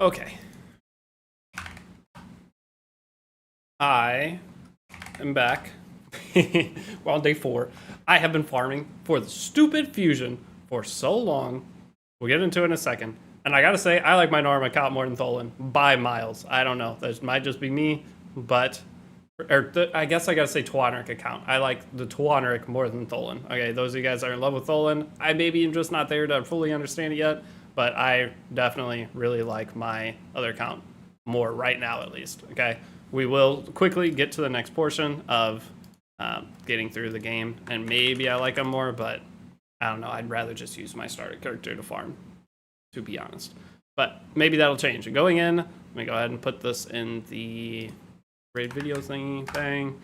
Okay. I am back. We're on day 4. I have been farming for the stupid fusion for so long. We'll get into it in a second. And I gotta say, I like my Narm account more than Tholen by miles. I don't know. That might just be me, but I guess I gotta say Twaneric account. I like the Twaneric more than Tholen. Okay, those of you guys that are in love with Tholen, I maybe am just not there to fully understand it yet, but I definitely really like my other account more right now, at least. Okay, we will quickly get to the next portion of getting through the game, and maybe I like them more, but I don't know. I'd rather just use my starter character to farm, to be honest. But maybe that'll change. And going in, let me go ahead and put this in the raid video thing.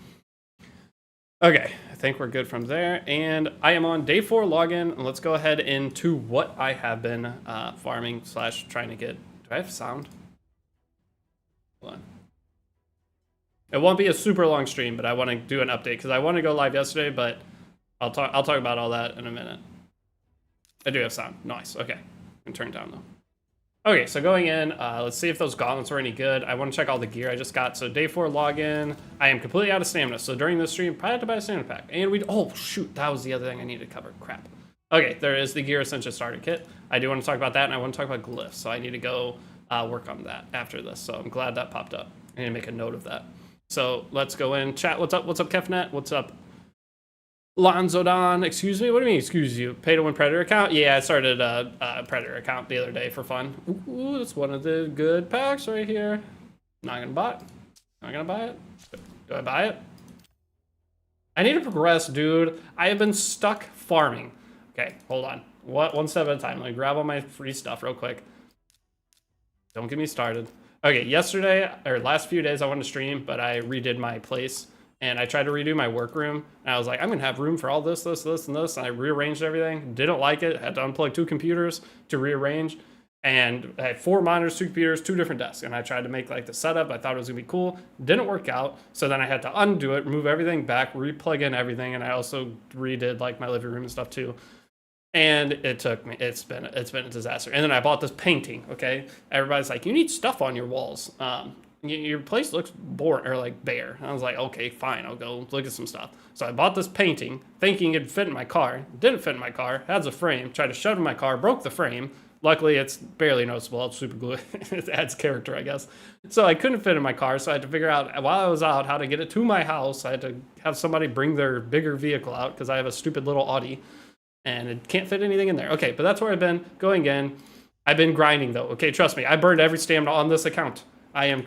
Okay, I think we're good from there. And I am on day 4 login. And let's go ahead into what I have been farming / trying to get. Do I have sound? Hold on. It won't be a super long stream, but I want to do an update because I want to go live yesterday, but I'll talk about all that in a minute. I do have sound. Nice. Okay. I can turn it down though. Okay, so going in, let's see if those gauntlets were any good. I want to check all the gear I just got. So day 4 login. I am completely out of stamina. So during this stream, probably had to buy a stamina pack. And oh shoot, that was the other thing I needed to cover. Crap. Okay, there is the Gear Essential Starter Kit. I do want to talk about that, and I want to talk about glyphs. So I need to go work on that after this. So I'm glad that popped up. I need to make a note of that. So let's go in. Chat, what's up? What's up, Kefnet? What's up? Lonzodon, excuse me? What do you mean, excuse you? Pay to win Predator account? Yeah, I started a Predator account the other day for fun. Ooh, that's one of the good packs right here. Not gonna buy it. Not gonna buy it. Do I buy it? I need to progress, dude. I have been stuck farming. Okay, hold on. One step at a time. Let me grab all my free stuff real quick. Don't get me started. Okay, yesterday, or last few days I wanted to stream, but I redid my place. And I tried to redo my workroom, and I was like, I'm gonna have room for all this, and this. And I rearranged everything. Didn't like it. Had to unplug 2 computers to rearrange. And I had 4 monitors, 2 computers, 2 different desks. And I tried to make like the setup. I thought it was gonna be cool. Didn't work out. So then I had to undo it, remove everything back, re-plug in everything. And I also redid like my living room and stuff too. And it took me, it's been a disaster. And then I bought this painting, okay? Everybody's like, you need stuff on your walls. Your place looks boring or like bare. I was like, okay, fine, I'll go look at some stuff. So I bought this painting thinking it'd fit in my car. Didn't fit in my car, has a frame, tried to shove it in my car, broke the frame. Luckily, it's barely noticeable. It's super glue. It adds character, I guess. So I couldn't fit in my car, so I had to figure out while I was out how to get it to my house. I had to have somebody bring their bigger vehicle out because I have a stupid little Audi and it can't fit anything in there. Okay, but that's where I've been going in. I've been grinding though. Okay, trust me, I burned every stamina on this account. I am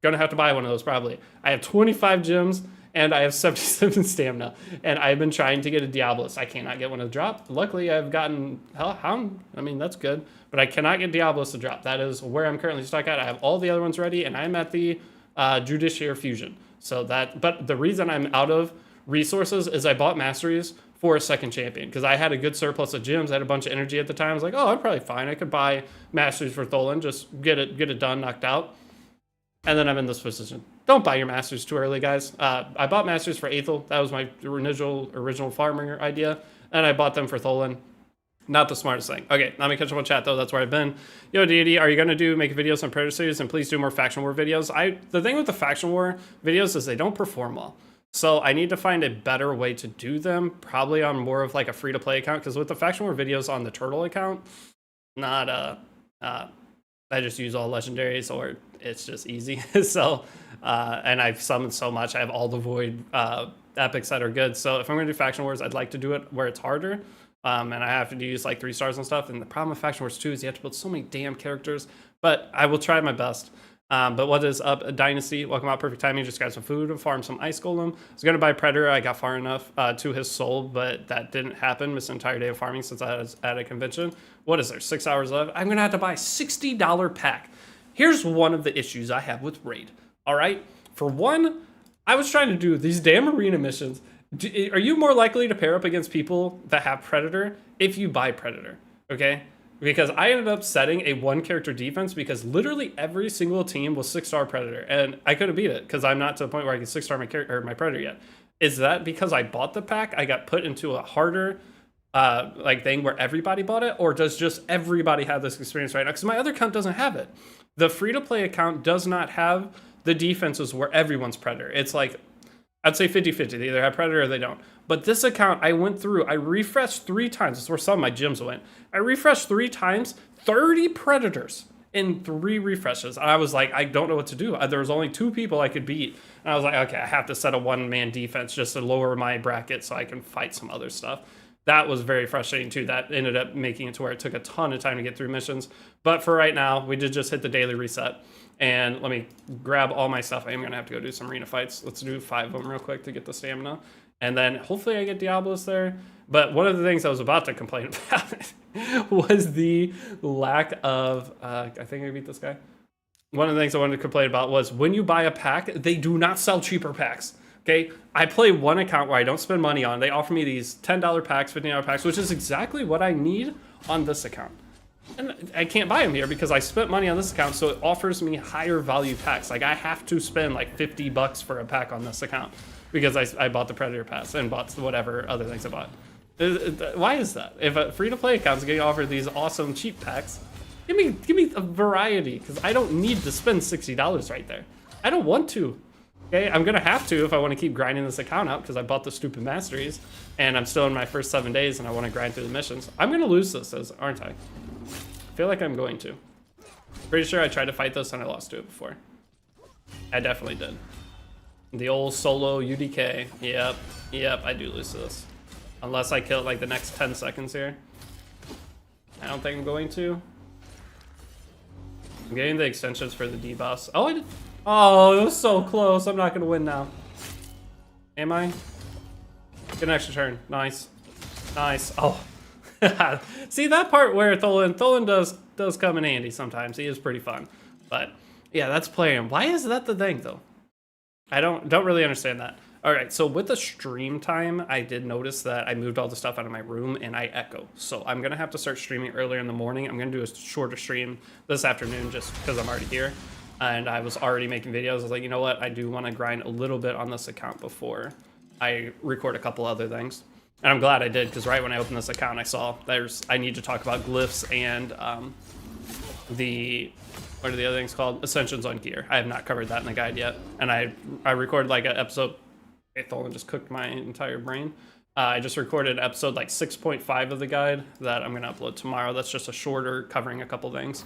gonna have to buy one of those probably. I have 25 gems and I have 77 stamina, and I've been trying to get a Diabolus. I cannot get one to drop. Luckily, I've gotten Hellhound. I mean, that's good, but I cannot get Diabolus to drop. That is where I'm currently stuck at. I have all the other ones ready, and I'm at the Judiciary Fusion. So but the reason I'm out of resources is I bought masteries for a second champion because I had a good surplus of gems. I had a bunch of energy at the time. I was like, oh, I'm probably fine. I could buy masteries for Tholen, just get it done, knocked out. And then I'm in this position. Don't buy your masters too early, guys. I bought masters for Aethel. That was my original farming idea. And I bought them for Tholen. Not the smartest thing. Okay, let me catch up on chat though. That's where I've been. Yo, Deity, are you going to make videos on Predator series? And please do more Faction War videos. The thing with the Faction War videos is they don't perform well. So I need to find a better way to do them. Probably on more of like a free-to-play account. Because with the Faction War videos on the Turtle account, I just use all legendaries, or it's just easy. So, and I've summoned so much. I have all the void epics that are good. So if I'm going to do Faction Wars, I'd like to do it where it's harder. And I have to use like 3 stars and stuff. And the problem with Faction Wars 2 is you have to build so many damn characters. But I will try my best. But what is up, Dynasty? Welcome out, perfect timing. Just got some food and farm some Ice Golem. I was going to buy Predator. I got far enough to his soul, but that didn't happen. Missed an entire day of farming since I was at a convention. What is there, 6 hours left? I'm going to have to buy a $60 pack. Here's one of the issues I have with Raid. All right? For one, I was trying to do these damn arena missions. Are you more likely to pair up against people that have Predator if you buy Predator? Okay? Because I ended up setting a 1-character defense because literally every single team was 6-star Predator, and I couldn't beat it because I'm not to the point where I can 6-star my Predator yet. Is that because I bought the pack? I got put into a harder like thing where everybody bought it, or does just everybody have this experience right now? Because my other account doesn't have it. The free-to-play account does not have the defenses where everyone's Predator. It's like, I'd say 50-50. They either have Predator or they don't. But this account, I went through, I refreshed 3 times. That's where some of my gyms went. I refreshed 3 times, 30 Predators in 3 refreshes. And I was like, I don't know what to do. There was only 2 people I could beat. And I was like, okay, I have to set a 1-man defense just to lower my bracket so I can fight some other stuff. That was very frustrating too. That ended up making it to where it took a ton of time to get through missions. But for right now, we did just hit the daily reset. And let me grab all my stuff. I am going to have to go do some arena fights. Let's do 5 of them real quick to get the stamina. And then hopefully I get Diablos there. But one of the things I was about to complain about was the lack of... I think I beat this guy. One of the things I wanted to complain about was when you buy a pack, they do not sell cheaper packs. Okay, I play one account where I don't spend money on. They offer me these $10 packs, $15 packs, which is exactly what I need on this account. And I can't buy them here because I spent money on this account, so it offers me higher value packs. Like I have to spend like $50 for a pack on this account because I bought the Predator Pass and bought whatever other things I bought. Why is that? If a free-to-play account is getting offered these awesome cheap packs, give me a variety because I don't need to spend $60 right there. I don't want to. Okay, I'm gonna have to if I want to keep grinding this account out because I bought the stupid masteries and I'm still in my first 7 days and I want to grind through the missions. I'm gonna lose this, aren't I? I feel like I'm going to. Pretty sure I tried to fight this and I lost to it before. I definitely did. The old solo UDK. Yep, I do lose to this. Unless I kill it like the next 10 seconds here. I don't think I'm going to. I'm getting the extensions for the debuffs. Oh, I did. Oh, it was so close. I'm not going to win now. Am I? Get an extra turn. Nice. Nice. Oh. See, that part where Tholen does come in handy sometimes. He is pretty fun. But, yeah, that's playing. Why is that the thing, though? I don't really understand that. All right, so with the stream time, I did notice that I moved all the stuff out of my room and I echo. So I'm going to have to start streaming earlier in the morning. I'm going to do a shorter stream this afternoon just because I'm already here. And I was already making videos. I was like, you know what? I do want to grind a little bit on this account before I record a couple other things. And I'm glad I did, because right when I opened this account, I saw I need to talk about glyphs and what are the other things called? Ascensions on gear. I have not covered that in the guide yet. And I recorded like an episode. Hey, Tholen just cooked my entire brain. I just recorded episode like 6.5 of the guide that I'm going to upload tomorrow. That's just a shorter covering a couple things.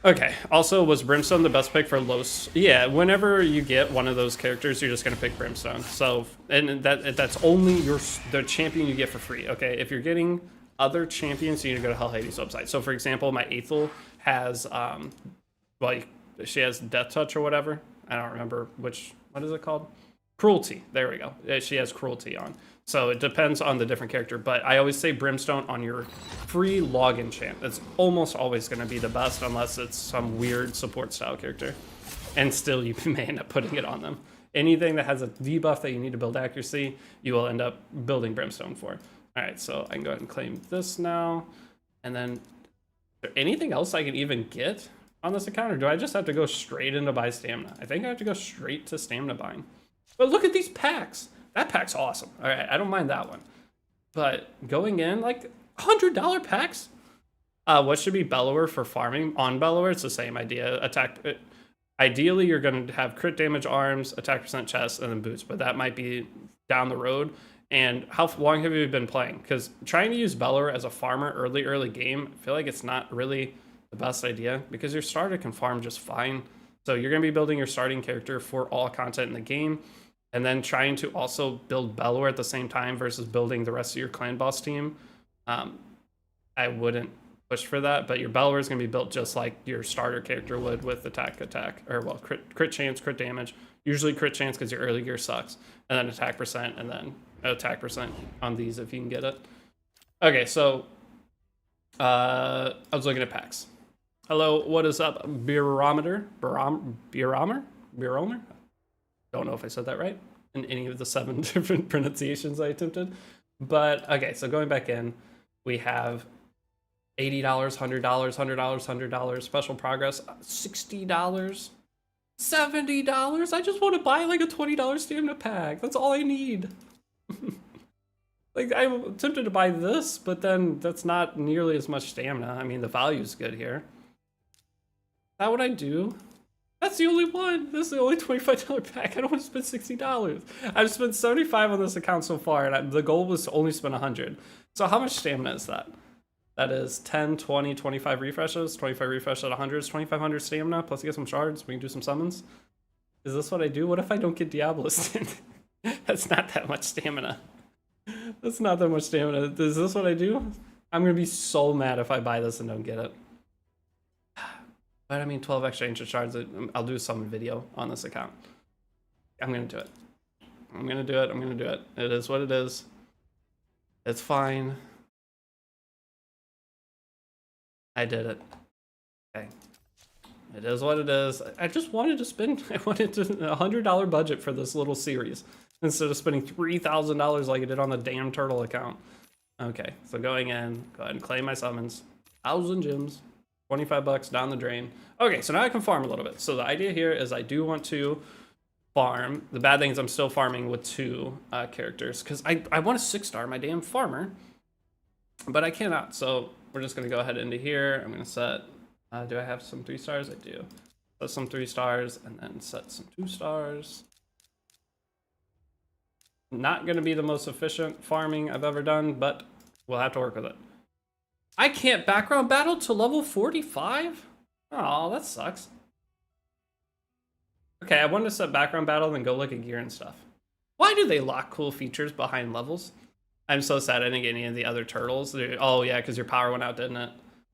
Okay, also, was Brimstone the best pick for Los? Yeah, whenever you get one of those characters, you're just going to pick Brimstone. So, and that's only the champion you get for free, okay? If you're getting other champions, you need to go to Hell Hades' website. So, for example, my Aethel has, like, she has Death Touch or whatever. I don't remember what is it called? Cruelty. There we go. She has Cruelty on. So it depends on the different character, but I always say Brimstone on your free login champ. It's almost always going to be the best unless it's some weird support style character. And still you may end up putting it on them. Anything that has a debuff that you need to build accuracy, you will end up building Brimstone for. All right, so I can go ahead and claim this now. And then, is there anything else I can even get on this account, or do I just have to go straight into buy stamina? I think I have to go straight to stamina buying. But look at these packs. That pack's awesome. All right, I don't mind that one. But going in, like, $100 packs? What should be Bellower for farming? On Bellower, it's the same idea. Ideally, you're going to have crit damage arms, attack percent chest, and then boots. But that might be down the road. And how long have you been playing? Because trying to use Bellower as a farmer early game, I feel like it's not really the best idea. Because your starter can farm just fine. So you're going to be building your starting character for all content in the game. And then trying to also build Bellower at the same time versus building the rest of your clan boss team. I wouldn't push for that, but your Bellower is going to be built just like your starter character would with attack, or well, crit chance, crit damage. Usually crit chance because your early gear sucks. And then attack percent, and then attack percent on these if you can get it. Okay, so I was looking at packs. Hello, what is up, Barometer? Barometer? Don't know if I said that right in any of the 7 different pronunciations I attempted. But okay, so going back in, we have $80, $100, $100, $100, special progress, $60, $70. I just want to buy like a $20 stamina pack. That's all I need. Like, I'm tempted to buy this, but then that's not nearly as much stamina. I mean, the value's good here. Is that what I do? That's the only one. This is the only $25 pack. I don't want to spend $60. I've spent 75 on this account so far, and the goal was to only spend 100. So how much stamina is that? That is 10, 20, 25 refreshes. 25 refreshes at 100 is 2,500 stamina, plus you get some shards. We can do some summons. Is this what I do? What if I don't get Diabolist in? That's not that much stamina. That's not that much stamina. Is this what I do? I'm going to be so mad if I buy this and don't get it. But I mean, 12 extra ancient shards, I'll do some video on this account. I'm going to do it. I'm going to do it. I'm going to do it. It is what it is. It's fine. I did it. Okay. It is what it is. I just wanted to spend, I wanted a $100 budget for this little series instead of spending $3,000 like I did on the damn turtle account. Okay, so going in, go ahead and claim my summons. 1,000 gems. 25 bucks down the drain. Okay, so now I can farm a little bit. So the idea here is I do want to farm. The bad thing is I'm still farming with 2 characters because I want a 6-star, my damn farmer, but I cannot. So we're just going to go ahead into here. I'm going to set, do I have some 3 stars? I do. Set some 3 stars and then set some 2 stars. Not going to be the most efficient farming I've ever done, but we'll have to work with it. I can't background battle to level 45? Oh, that sucks. Okay, I wanted to set background battle and then go look at gear and stuff. Why do they lock cool features behind levels? I'm so sad I didn't get any of the other turtles. Oh yeah, because your power went out, didn't it?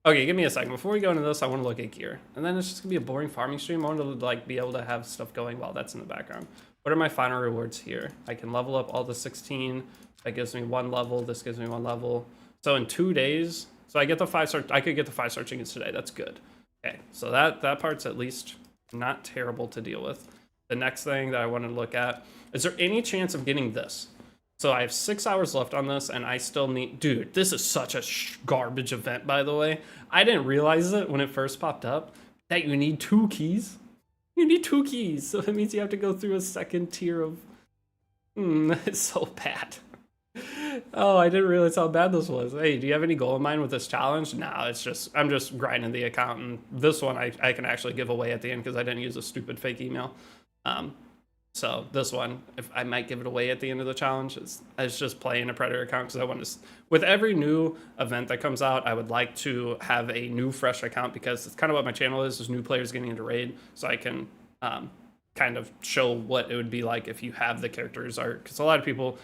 Okay, give me a second. Before we go into this, I want to look at gear. And then it's just gonna be a boring farming stream. I want to like be able to have stuff going while that's in the background. What are my final rewards here? I can level up all the 16. That gives me 1 level. This gives me 1 level. So in 2 days, so I get the 5-star, I could get the 5-star chickens today. That's good. Okay, so that part's at least not terrible to deal with. The next thing that I want to look at, is there any chance of getting this? So I have 6 hours left on this and I still need, dude, this is such a garbage event, by the way. I didn't realize it when it first popped up that you need 2 keys. You need 2 keys, so it means you have to go through a second tier of, it's so bad. Oh, I didn't realize how bad this was. Hey, do you have any goal in mind with this challenge? No, it's just, I'm just grinding the account, and this one I can actually give away at the end because I didn't use a stupid fake email. So this one, if I might give it away at the end of the challenge, it's just playing a Predator account because I want to, with every new event that comes out, I would like to have a new fresh account because it's kind of what my channel is new players getting into raid, so I can kind of show what it would be like if you have the characters art, because a lot of people,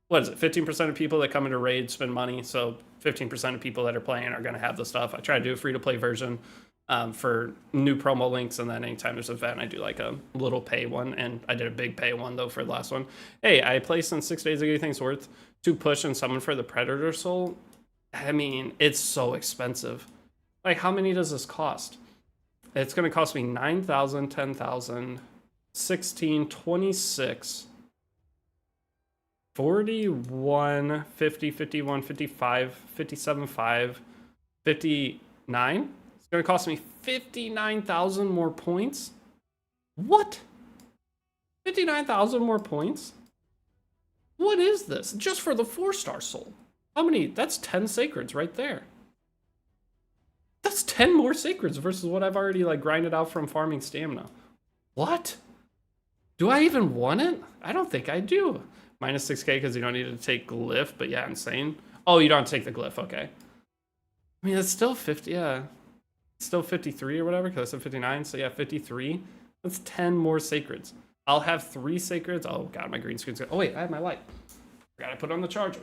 what is it, 15% of people that come into raid spend money, so 15% of people that are playing are going to have the stuff. I try to do a free-to-play version for new promo links, and then anytime there's an event, I do like a little pay one, and I did a big pay one, though, for the last one. Hey, I placed in 6 days ago, you think it's worth to push and summon for the Predator Soul? I mean, it's so expensive. Like, how many does this cost? It's going to cost me 9,000, 10,000, 16, 26... 41, 50, 51, 55, 57, 5, 59. It's going to cost me 59,000 more points. What? 59,000 more points? What is this? Just for the 4-star soul. How many? That's 10 sacreds right there. That's 10 more sacreds versus what I've already like grinded out from farming stamina. What? Do I even want it? I don't think I do. Minus 6k because you don't need to take glyph, but yeah, insane. Oh, you don't take the glyph, okay. I mean, it's still 50, yeah. It's still 53 or whatever, because I said 59, so yeah, 53. That's 10 more sacreds. I'll have 3 sacreds. Oh god, my green screen's good. Oh wait, I have my light. Forgot I put on the charger.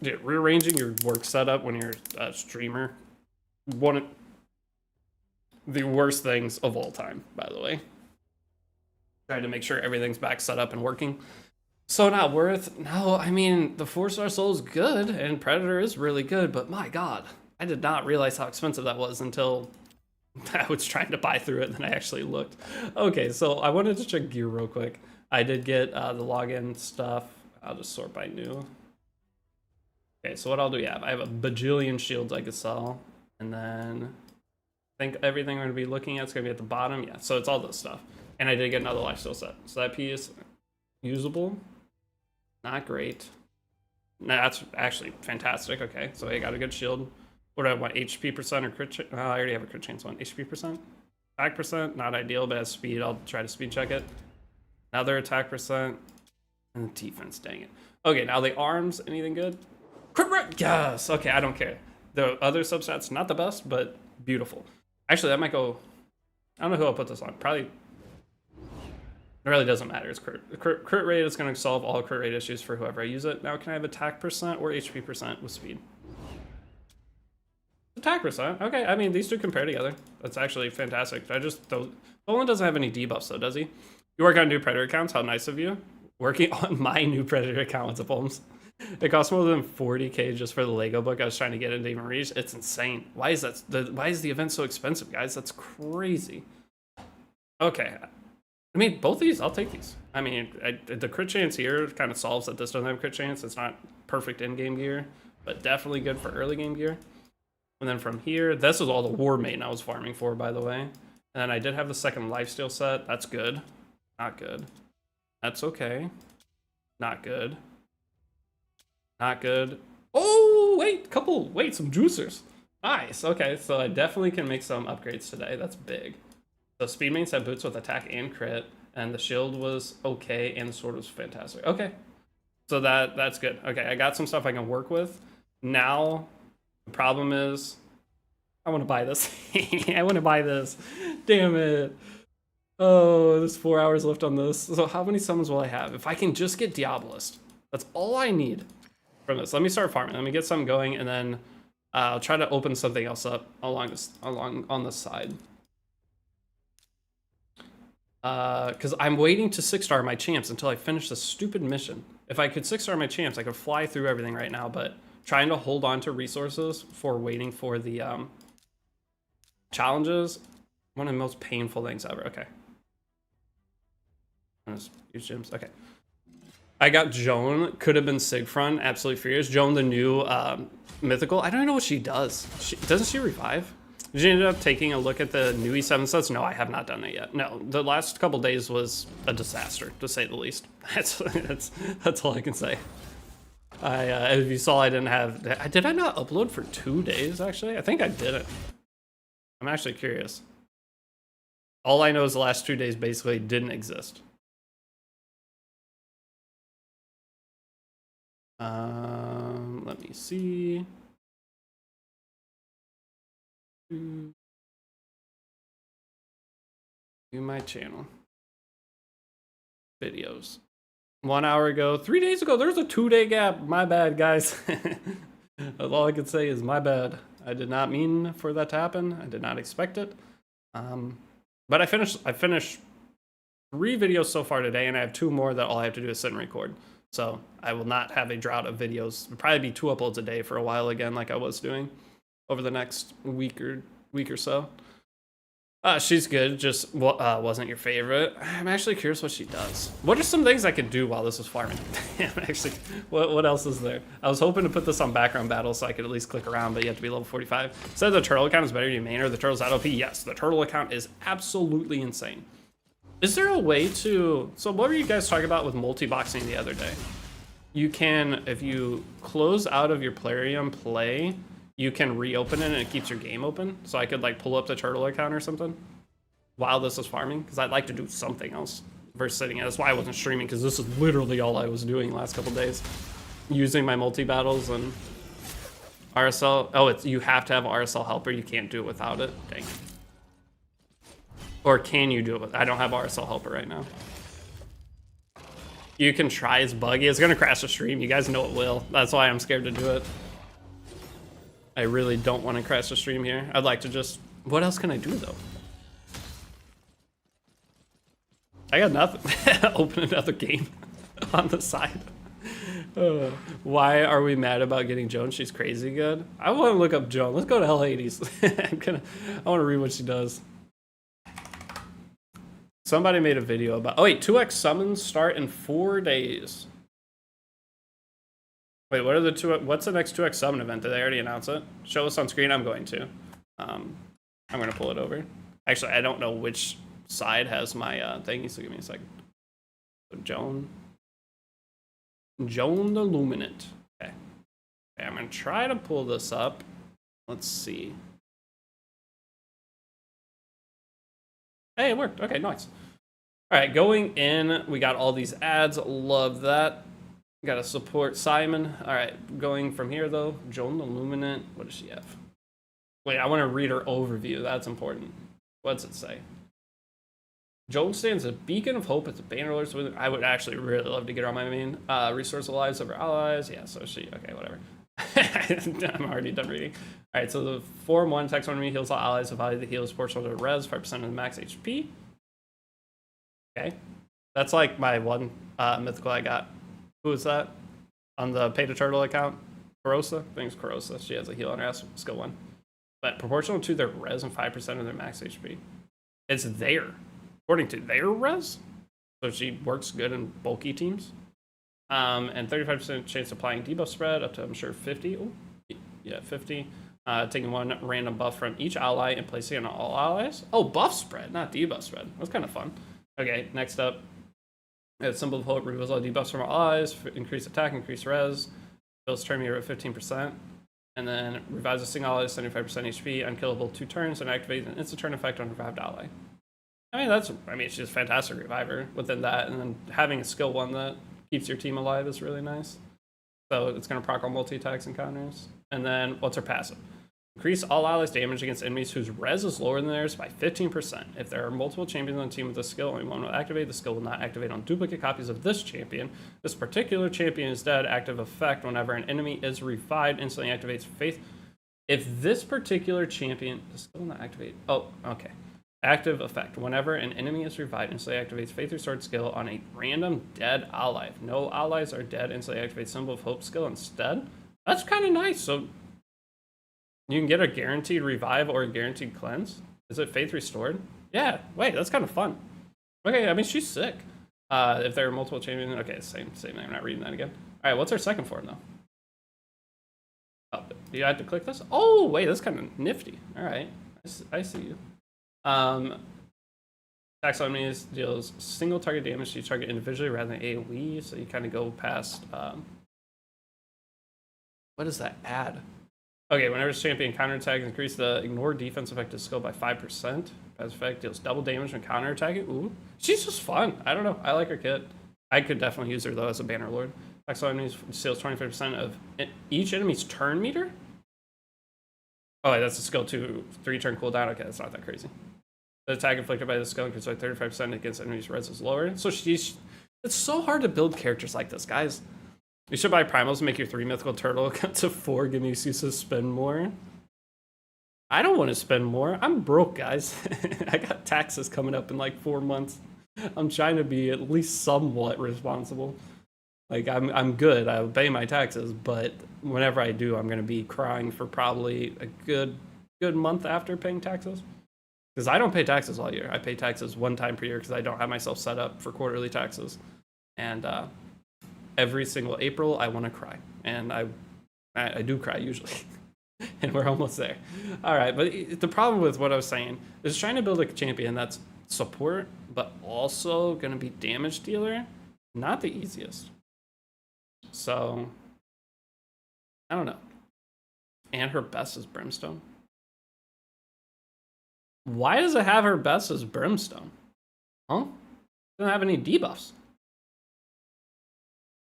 Dude, rearranging your work setup when you're a streamer, one of the worst things of all time, by the way. Trying to make sure everything's back set up and working. So not worth, no, I mean, the 4-star soul is good, and Predator is really good, but my god, I did not realize how expensive that was until I was trying to buy through it, and then I actually looked. Okay, so I wanted to check gear real quick. I did get the login stuff. I'll just sort by new. Okay, so what I'll do, yeah, I have a bajillion shields I could sell, and then I think everything I'm going to be looking at is going to be at the bottom. Yeah, so it's all this stuff. And I did get another lifesteal set. So that piece, usable. Not great. That's actually fantastic. Okay, so I got a good shield. What do I want? HP percent or crit? I already have a crit chance one. HP percent, attack percent, not ideal, but as speed, I'll try to speed check it. Another attack percent, and defense. Dang it. Okay, now the arms. Anything good? Crit rate. Yes. Okay, I don't care. The other substats not the best, but beautiful. Actually, that might go. I don't know who I'll put this on. Probably. It really doesn't matter. It's crit rate is going to solve all crit rate issues for whoever I use it. Now, can I have attack percent or HP percent with speed? Attack percent. Okay, I mean, these two compare together. That's actually fantastic. Dolan doesn't have any debuffs, though, does he? You work on new Predator accounts? How nice of you. Working on my new Predator account with the poems. It costs more than 40k just for the Lego book I was trying to get into even reach. It's insane. Why is the event so expensive, guys? That's crazy. Okay. I mean, both of these, I'll take these. I mean, the crit chance here kind of solves that this doesn't have crit chance. It's not perfect in-game gear, but definitely good for early game gear. And then from here, this is all the War Maiden I was farming for, by the way. And then I did have the second lifesteal set. That's good. Not good. That's okay. Not good. Not good. Oh, wait, some juicers. Nice. Okay, so I definitely can make some upgrades today. That's big. So speed mains have boots with attack and crit, and the shield was okay, and the sword was fantastic. Okay, so that's good. Okay, I got some stuff I can work with. Now, the problem is, I want to buy this. I want to buy this. Damn it. Oh, there's 4 hours left on this. So how many summons will I have? If I can just get Diabolist, that's all I need from this. Let me start farming. Let me get something going, and then I'll try to open something else up along on the side. Because I'm waiting to 6-star my champs until I finish this stupid mission. If I could 6-star my champs, I could fly through everything right now, but trying to hold on to resources for waiting for the challenges, one of the most painful things ever. Okay. Use gyms. Okay. I got Joan. Could have been Sigfrun. Absolutely furious. Joan, the new mythical. I don't know what she does. Doesn't she revive? Did you end up taking a look at the new E7 sets? No, I have not done that yet. No, the last couple days was a disaster, to say the least. That's all I can say. If you saw, I didn't have... Did I not upload for 2 days, actually? I think I didn't. I'm actually curious. All I know is the last 2 days basically didn't exist. Let me see. To my channel. Videos. 1 hour ago. 3 days ago. There's a 2-day gap. My bad, guys. That's all I can say is my bad. I did not mean for that to happen. I did not expect it. But I finished 3 videos so far today, and I have 2 more that all I have to do is sit and record. So I will not have a drought of videos. It'll probably be 2 uploads a day for a while again, like I was doing over the next week or so. She's good, just wasn't your favorite. I'm actually curious what she does. What are some things I could do while this is farming? Actually, what else is there? I was hoping to put this on background battle so I could at least click around, but you have to be level 45. Said the turtle account is better than your main, or the turtle's out OP? Yes, the turtle account is absolutely insane. Is there a way to... So what were you guys talking about with multi-boxing the other day? You can, if you close out of your Plarium play, you can reopen it and it keeps your game open. So I could like pull up the turtle account or something while this is farming, because I'd like to do something else versus sitting in. That's why I wasn't streaming, because this is literally all I was doing last couple days. Using my multi-battles and RSL. Oh, you have to have RSL helper. You can't do it without it. Dang. Or can you do it with... I don't have RSL helper right now. You can try. It's buggy. It's going to crash the stream. You guys know it will. That's why I'm scared to do it. I really don't want to crash the stream here. I'd like to just... What else can I do, though? I got nothing. Open another game on the side. Why are we mad about getting Joan? She's crazy good. I want to look up Joan. Let's go to Hell80s. I want to read what she does. Somebody made a video about... Oh, wait. 2x summons start in 4 days. Wait, what are the what's the next 2x summon event? Did they already announce it? Show us on screen. I'm going to. I'm going to pull it over. Actually, I don't know which side has my thing, so give me a second. So Joan the Luminant. Okay. gonna try to pull this up. Let's see. Hey, it worked. Okay, nice. All right, going in, we got all these ads. Love that. Got to support Simon. All right, going from here though. Joan the Luminant. What does she have? Wait, I want to read her overview. That's important. What's it say? Joan stands a beacon of hope at the Bannerlords. I would actually really love to get her on my main. Resource the lives of her allies. Yeah, so she. Okay, whatever. I'm already done reading. All right, so the 4-1 text on me heals all allies. The value of the heal is proportional to res, 5% of the max HP. Okay, that's like my one mythical I got. Who is that? On the Pay to Turtle account? Karosa? I think it's Karosa. She has a heal on her skill 1. But proportional to their res and 5% of their max HP. It's there. According to their res. So she works good in bulky teams. And 35% chance of applying debuff spread up to, I'm sure, 50. Ooh, yeah, 50. Taking one random buff from each ally and placing it on all allies. Oh, buff spread, not debuff spread. That's kind of fun. Okay, next up. Symbol of Hope removes all debuffs from all allies, increase attack, increase res, fills turn meter at 15%, and then revives a single ally 75% HP, unkillable 2 turns, and activates an instant turn effect on revived ally. She's a fantastic reviver within that, and then having a skill 1 that keeps your team alive is really nice. So it's going to proc all multi-attacks and counters. And then, what's her passive? Increase all allies' damage against enemies whose res is lower than theirs by 15%. If there are multiple champions on the team with this skill, only one will activate. The skill will not activate on duplicate copies of this champion. This particular champion is dead. Active effect whenever an enemy is revived, instantly activates faith. If this particular champion, the skill will not activate. Oh, okay. Active effect. Whenever an enemy is revived, instantly activates Faith Restored skill on a random dead ally. If no allies are dead, instantly activates Symbol of Hope skill instead. That's kind of nice. So you can get a guaranteed revive or a guaranteed cleanse. Is it Faith Restored? Yeah. Wait, that's kind of fun. Okay, I mean, she's sick. If there are multiple champions, okay, same thing. I'm not reading that again. All right, what's our second form though? Oh, do you have to click this? Oh, wait, that's kind of nifty. All right, I see you. Attacks on enemies deals single target damage to each target individually rather than AoE, so you kind of go past, what does that add? Okay, whenever this champion counterattacks, increase the ignore defense effective skill by 5%. Passive effect deals double damage when counterattacking. Ooh, she's just fun. I don't know, I like her kit. I could definitely use her though as a banner lord. Attacks on enemies deals 25% of each enemy's turn meter? Oh, wait, that's a skill 2, 3-turn cooldown. Okay, that's not that crazy. The attack inflicted by the skill increases by 35% against enemies' res is lower. So it's so hard to build characters like this, guys. You should buy primals and make your 3 mythical turtle account to 4, give me an excuse to spend more. I don't want to spend more. I'm broke, guys. I got taxes coming up in like 4 months. I'm trying to be at least somewhat responsible. Like, I'm good. I'll pay my taxes, but whenever I do, I'm going to be crying for probably a good month after paying taxes. Because I don't pay taxes all year. I pay taxes 1 time per year because I don't have myself set up for quarterly taxes. And every single April, I want to cry. And I do cry usually. And we're almost there. All right, but the problem with what I was saying is trying to build a champion that's support, but also going to be damage dealer. Not the easiest. So, I don't know. And her best is Brimstone. Why does it have her best as Brimstone? Huh? Doesn't have any debuffs.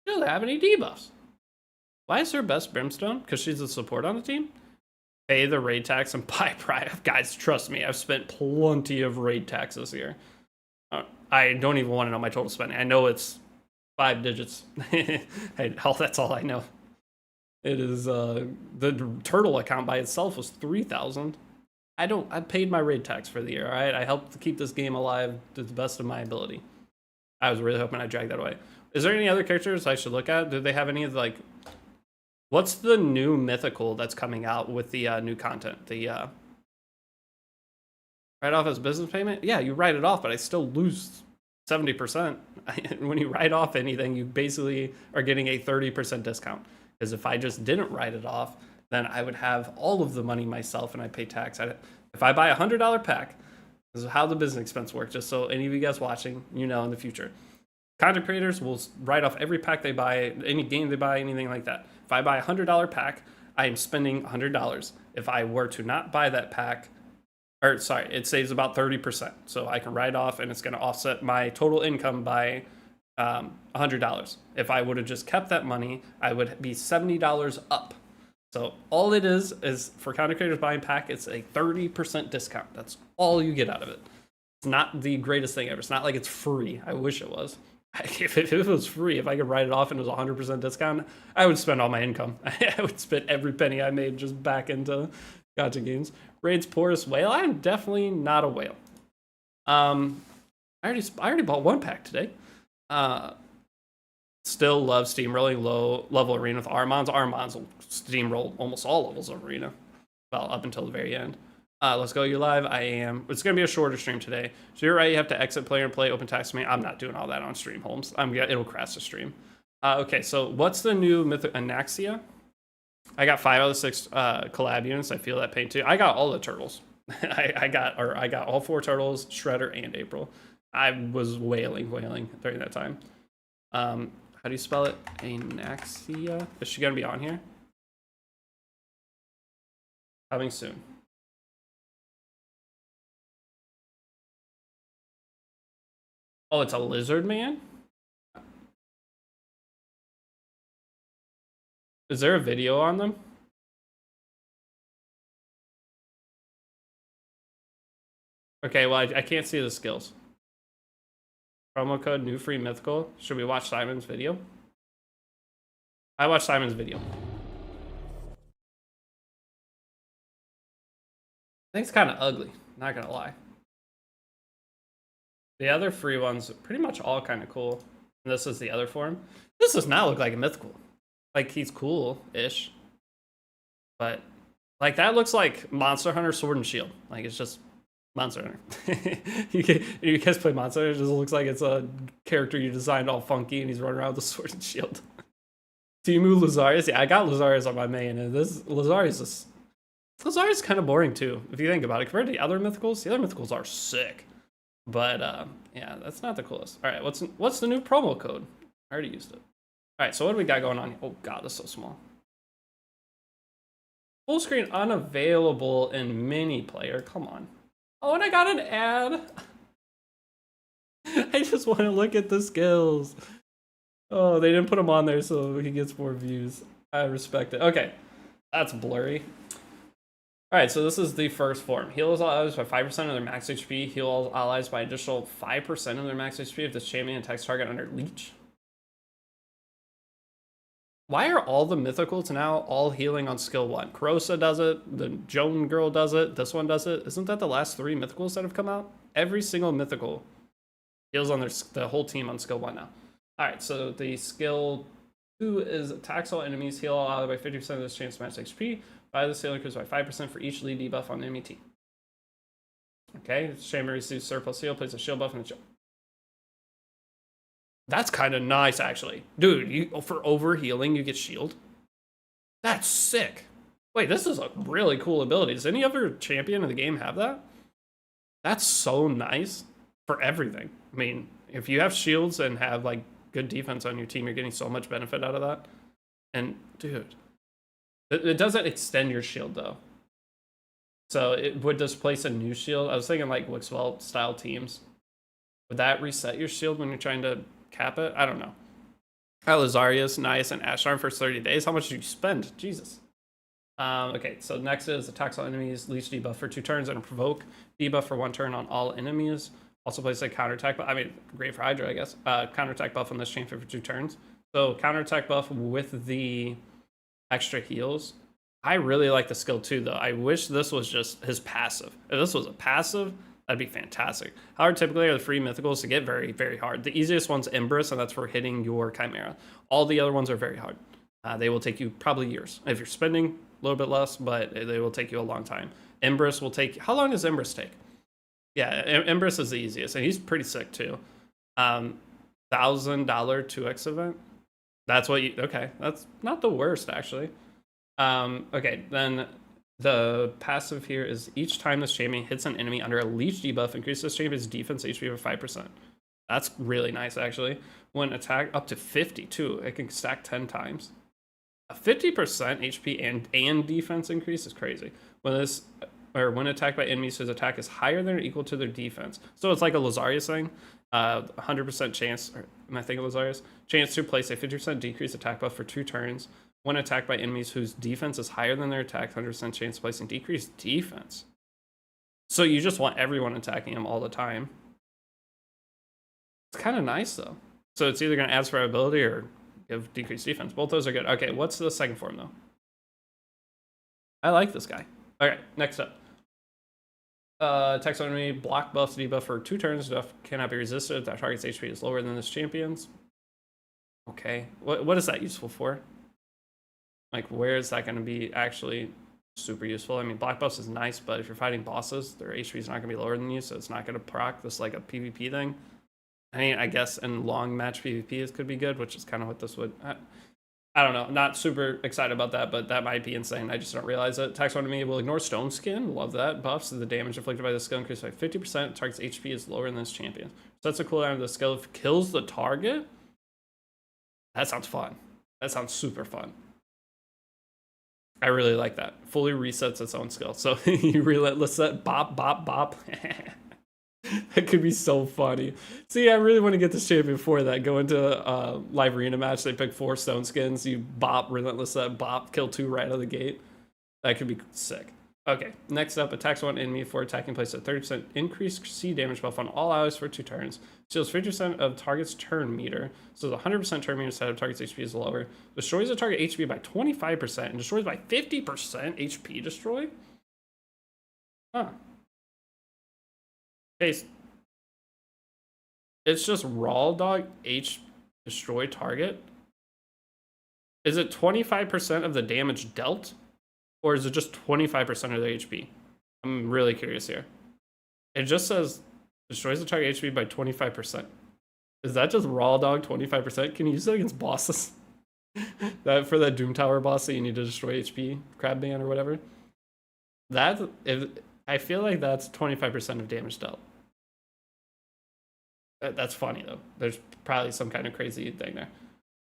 Doesn't have any debuffs. Why is her best Brimstone? Because she's a support on the team? Pay the raid tax and buy Pride. Guys, trust me, I've spent plenty of raid tax this year. I don't even want to know my total spending. I know it's 5 digits. Hell, that's all I know. It is the turtle account by itself was 3,000. I paid my raid tax for the year, all right? I helped to keep this game alive to the best of my ability. I was really hoping I'd drag that away. Is there any other characters I should look at? Do they have any of like, what's the new mythical that's coming out with the new content? The write off as business payment? Yeah, you write it off, but I still lose 70%. When you write off anything, you basically are getting a 30% discount. Because if I just didn't write it off, then I would have all of the money myself and I pay tax. If I buy a $100 pack, this is how the business expense works, just so any of you guys watching, you know, in the future. Content creators will write off every pack they buy, any game they buy, anything like that. If I buy a $100 pack, I am spending $100. If I were to not buy that pack, or sorry, it saves about 30%. So I can write off and it's going to offset my total income by $100. If I would have just kept that money, I would be $70 up. So all it is for content creators buying pack, it's a 30% discount. That's all you get out of it. It's not the greatest thing ever. It's not like it's free. I wish it was. If it was free, if I could write it off and it was 100% discount, I would spend all my income. I would spend every penny I made just back into gacha games. Raid's Porous Whale. I'm definitely not a whale. I already bought one pack today. Still love steamrolling low level arena with Armons. Armons will steamroll almost all levels of arena. Well, up until the very end. Let's go. You're live. I am. It's going to be a shorter stream today. So you're right. You have to exit player and play open task me. I'm not doing all that on stream, Holmes. It'll crash the stream. Okay, so what's the new Anaxia? I got 5 out of 6 collab units. I feel that pain too. I got all the turtles. I got all 4 turtles, Shredder and April. I was wailing during that time. How do you spell it? Anaxia? Is she going to be on here? Coming soon. Oh, it's a lizard man? Is there a video on them? Okay, well, I can't see the skills. Promo code new free mythical. Should we watch Simon's video? I watched Simon's video. I think it's kind of ugly, not gonna lie. The other free ones are pretty much all kind of cool. And this is the other form. This does not look like a mythical. Like, he's cool-ish. But, like, that looks like Monster Hunter Sword and Shield. Like, it's just Monster Hunter. You guys play Monster Hunter, it just looks like it's a character you designed all funky and he's running around with a sword and shield. Timu Lazarius? Yeah, I got Lazarius on my main, and this Lazarius is kind of boring too, if you think about it. Compared to the other mythicals are sick. But yeah, that's not the coolest. All right, what's the new promo code? I already used it. All right, so what do we got going on? Oh god, that's so small. Full screen unavailable in mini player. Come on. Oh, and I got an ad. I just want to look at the skills. Oh, they didn't put them on there so he gets more views. I respect it. Okay, that's blurry. All right, so this is the first form. Heal all allies by 5% of their max HP. Heal all allies by additional 5% of their max HP if this champion attacks target under leech. Why are all the mythicals now all healing on skill 1? Karosa does it, the Joan girl does it, this one does it. Isn't that the last 3 mythicals that have come out? Every single mythical heals on the whole team on skill 1 now. All right, so the skill 2 is attacks all enemies, heal all allies by 50% of this chance max HP. Buy the healing increase by 5% for each lead debuff on enemy team. Okay, Shaman receives surplus heal, places a shield buff in the shield. That's kind of nice, actually. Dude, for overhealing, you get shield. That's sick. Wait, this is a really cool ability. Does any other champion in the game have that? That's so nice for everything. I mean, if you have shields and have, like, good defense on your team, you're getting so much benefit out of that. And, dude, it doesn't extend your shield, though. So it would displace a new shield. I was thinking, like, Wixwell style teams. Would that reset your shield when you're trying to cap it? I don't know. Lazarius, nice, and Asharm for 30 days. How much did you spend? Jesus. Okay, so next is attacks all enemies, leech debuff for 2 turns, and a provoke debuff for 1 turn on all enemies. Also plays a counterattack buff. I mean, great for Hydra, I guess. Counterattack buff on this champion for 2 turns. So counterattack buff with the extra heals. I really like the skill 2, though. I wish this was just his passive. If this was a passive, that'd be fantastic. However, typically are the free mythicals to get very, very hard. The easiest one's Empress, and that's for hitting your Chimera. All the other ones are very hard. They will take you probably years. If you're spending a little bit less, but they will take you a long time. Empress will take... How long does Empress take? Yeah, Empress is the easiest, and he's pretty sick, too. $1,000 2x event? That's what you... Okay, that's not the worst, actually. Okay, then... The passive here is each time this champion hits an enemy under a leech debuff, increases this champion's defense HP by 5%. That's really nice, actually. When attack up to 50, too, it can stack 10 times. A 50% HP and defense increase is crazy. When attacked by enemies whose attack is higher than or equal to their defense. So it's like a Lazarius thing. 100% chance, or am I thinking Lazarius? Chance to place a 50% decrease attack buff for 2 turns. When attacked by enemies whose defense is higher than their attack, 100% chance of placing decreased defense. So you just want everyone attacking him all the time. It's kind of nice though. So it's either going to add survivability or give decreased defense. Both those are good. Okay, what's the second form though? I like this guy. Okay, next up. Attacks on enemy, block buffs, debuff for 2 turns. Buff cannot be resisted if that target's HP is lower than this champion's. Okay, what is that useful for? Like, where is that going to be actually super useful? I mean, block buffs is nice, but if you're fighting bosses, their HP is not going to be lower than you, so it's not going to proc this like a PvP thing. I mean, I guess in long match PvP could be good, which is kind of what this would. I don't know. Not super excited about that, but that might be insane. I just don't realize it. Attacks on enemy will ignore Stone Skin. Love that. Buffs. The damage inflicted by the skill increased by 50%. Target's HP is lower than this champion. Sets a cooldown of the skill. If kills the target. That sounds fun. That sounds super fun. I really like that. Fully resets its own skill. So you relentless set. Bop, bop, bop. That could be so funny. See, I really want to get this champion for that. Go into a live arena match. They pick 4 stone skins. You bop, relentless set, bop, kill 2 right out of the gate. That could be sick. Okay, next up, attacks one enemy for attacking, place a 30% increased C damage buff on all allies for 2 turns. Steals 50% of target's turn meter. So the 100% turn meter set of target's HP is lower. Destroys the target HP by 25% and destroys by 50% HP destroy. Huh. Okay, it's just raw dog H destroy target. Is it 25% of the damage dealt? Or is it just 25% of their HP? I'm really curious here. It just says destroys the target HP by 25%. Is that just raw dog 25%? Can you use that against bosses? That for that Doom Tower boss that you need to destroy HP, Crabman or whatever. I feel like that's 25% of damage dealt. That's funny though. There's probably some kind of crazy thing there.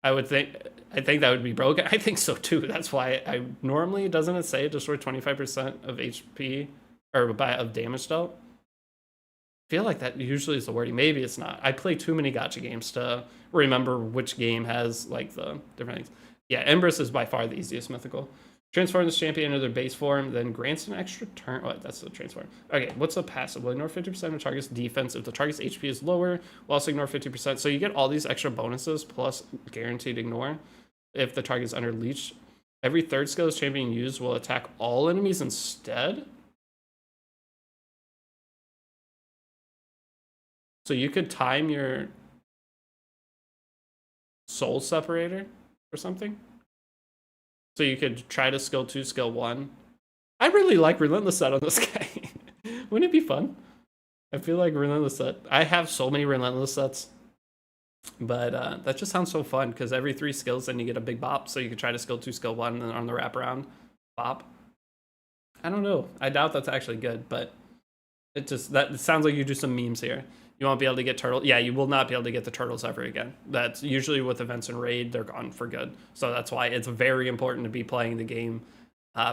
I think that would be broken. I think so too. That's why I normally, doesn't it say destroy 25% of HP or of damage dealt? I feel like that usually is the wording. Maybe it's not. I play too many gacha games to remember which game has like the different things. Yeah, Empress is by far the easiest mythical. Transform this champion into their base form, then grants an extra turn. Oh, that's the transform. Okay, what's the passive? Will ignore 50% of target's defense if the target's HP is lower. Will also ignore 50%. So you get all these extra bonuses plus guaranteed ignore if the target's under leech. Every 3rd skill this champion uses will attack all enemies instead. So you could time your soul separator or something. So you could try to skill 2, skill 1. I really like Relentless Set on this guy. Wouldn't it be fun? I feel like Relentless Set. I have so many Relentless Sets. But that just sounds so fun because every 3 skills then you get a big bop. So you could try to skill 2, skill 1, and then on the wraparound, bop. I don't know. I doubt that's actually good, but it sounds like you do some memes here. You won't be able to get turtles. Yeah, you will not be able to get the turtles ever again. That's usually with events and raid, they're gone for good. So that's why it's very important to be playing the game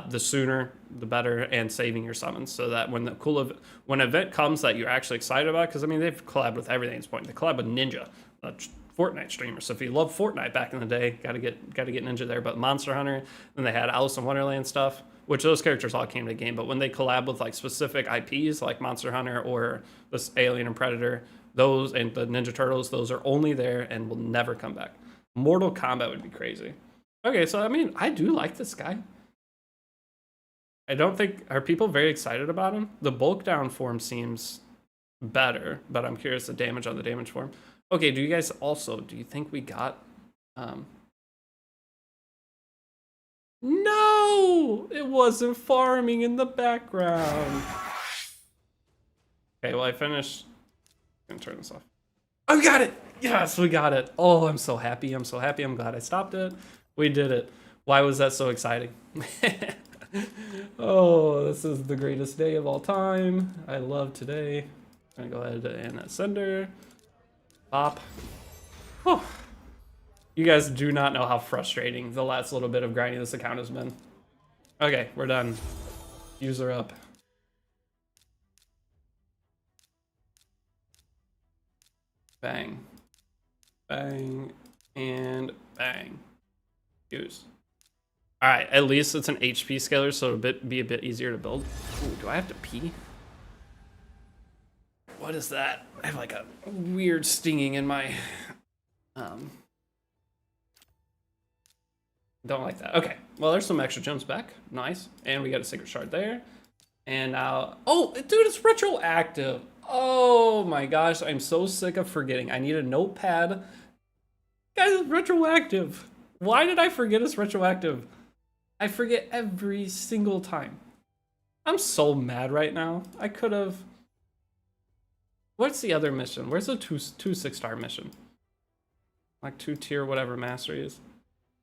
the sooner, the better, and saving your summons so that when when an event comes that you're actually excited about, because I mean they've collabed with everything at this point. They collab with Ninja, a Fortnite streamer. So if you love Fortnite back in the day, gotta get Ninja there. But Monster Hunter, then they had Alice in Wonderland stuff, which those characters all came to the game. But when they collab with like specific IPs like Monster Hunter or this Alien and Predator, those and the Ninja Turtles, those are only there and will never come back. Mortal Kombat would be crazy. Okay, so I mean, I do like this guy. I don't think, are people very excited about him? The bulk down form seems better, but I'm curious the damage on the damage form. Okay, do you think we got, no, it wasn't farming in the background. Okay, well I finished. I'm gonna turn this off. Oh, we got it. Yes, we got it. Oh, I'm so happy. I'm glad I stopped it. We did it. Why was that so exciting? Oh, this is the greatest day of all time. I love today. I'm gonna go ahead and sender. Pop. Oh. You guys do not know how frustrating the last little bit of grinding this account has been. Okay, we're done. User up. Bang. Bang. And bang. Use. Alright, at least it's an HP scaler, so it'll be a bit easier to build. Ooh, do I have to pee? What is that? I have like a weird stinging in my... Don't like that. Okay, well, there's some extra gems back. Nice. And we got a secret shard there. And now... Oh, dude, it's retroactive. Oh my gosh, I'm so sick of forgetting. I need a notepad. Guys, it's retroactive. Why did I forget it's retroactive? I forget every single time. I'm so mad right now. I could have... What's the other mission? Where's the two 6-star mission? Like 2-tier whatever mastery is.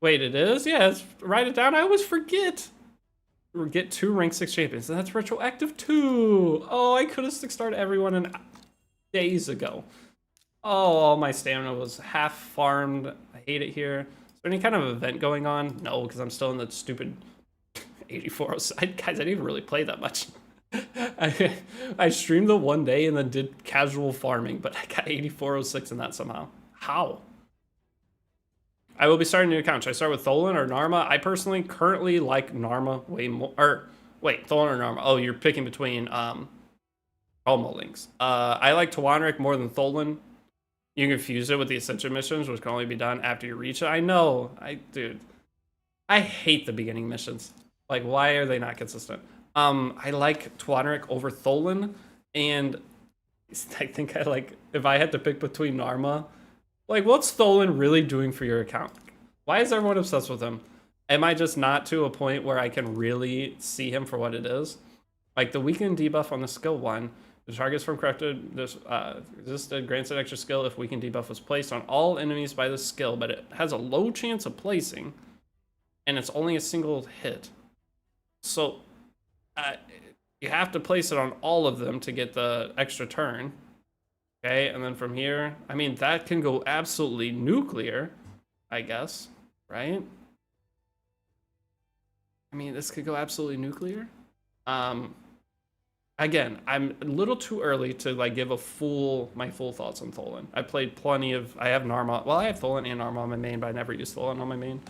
Wait, it is? Yeah, write it down. I always forget. We get 2 rank 6 champions, and that's retroactive too. Oh, I could have 6-starred everyone days ago. Oh, all my stamina was half farmed. I hate it here. Is there any kind of event going on? No, because I'm still in the stupid 8406. Guys, I didn't even really play that much. I streamed the one day and then did casual farming, but I got 8406 in that somehow. How? I will be starting a new account. Should I start with Tholen or Narma? I personally currently like Narma way more. Or wait, Tholen or Narma? Oh, you're picking between Alma links. I like Tawanrik more than Tholen. You confuse it with the Ascension missions, which can only be done after you reach it. I know, dude. I hate the beginning missions. Like, why are they not consistent? I like Tawanrik over Tholen, and I think I like, if I had to pick between Narma, like, what's Tholen really doing for your account? Why is everyone obsessed with him? Am I just not to a point where I can really see him for what it is? Like, the weakened debuff on the skill 1, the targets from corrupted resisted grants an extra skill if weakened debuff was placed on all enemies by this skill, but it has a low chance of placing, and it's only a single hit. So, you have to place it on all of them to get the extra turn. Okay, and then from here, I mean, that can go absolutely nuclear, I guess, right? I mean, this could go absolutely nuclear. Again, I'm a little too early to like give my full thoughts on Tholen. I played plenty of, I have Narma, well, I have Tholen and Narma on my main, but I never use Tholen on my main.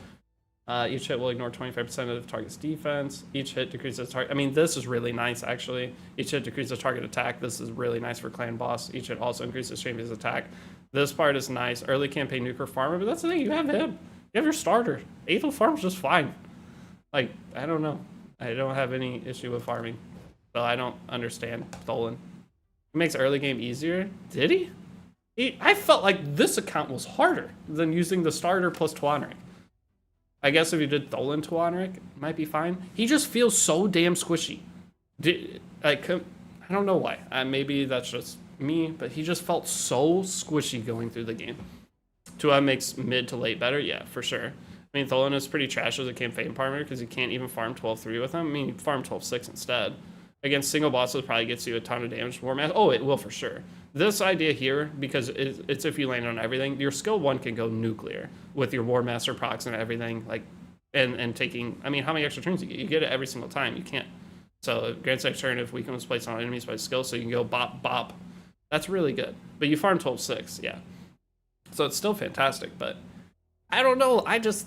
Each hit will ignore 25% of the target's defense. Each hit decreases target. I mean, this is really nice, actually. Each hit decreases target attack. This is really nice for clan boss. Each hit also increases champion's attack. This part is nice. Early campaign nuker farmer, but that's the thing. You have him. You have your starter. Aethel farms just fine. Like, I don't know. I don't have any issue with farming. So I don't understand Tholen. He makes early game easier. Did he? I felt like this account was harder than using the starter plus Tawanrik. I guess if you did Tholen Tawanrik, it might be fine. He just feels so damn squishy. I don't know why. Maybe that's just me, but he just felt so squishy going through the game. 2M makes mid to late better? Yeah, for sure. I mean, Tholen is pretty trash as a campaign farmer because you can't even farm 12-3 with him. I mean, you farm 12-6 instead. Against single bosses, probably gets you a ton of damage. War Master, oh, it will for sure. This idea here, because it's if you land on everything, your skill 1 can go nuclear with your War Master procs and everything, like, and taking, I mean, how many extra turns you get? You get it every single time. You can't. So it grants extra turn if weaken was placed on enemies by skill, so you can go bop, bop. That's really good. But you farm 12-6, yeah. So it's still fantastic, but I don't know. I just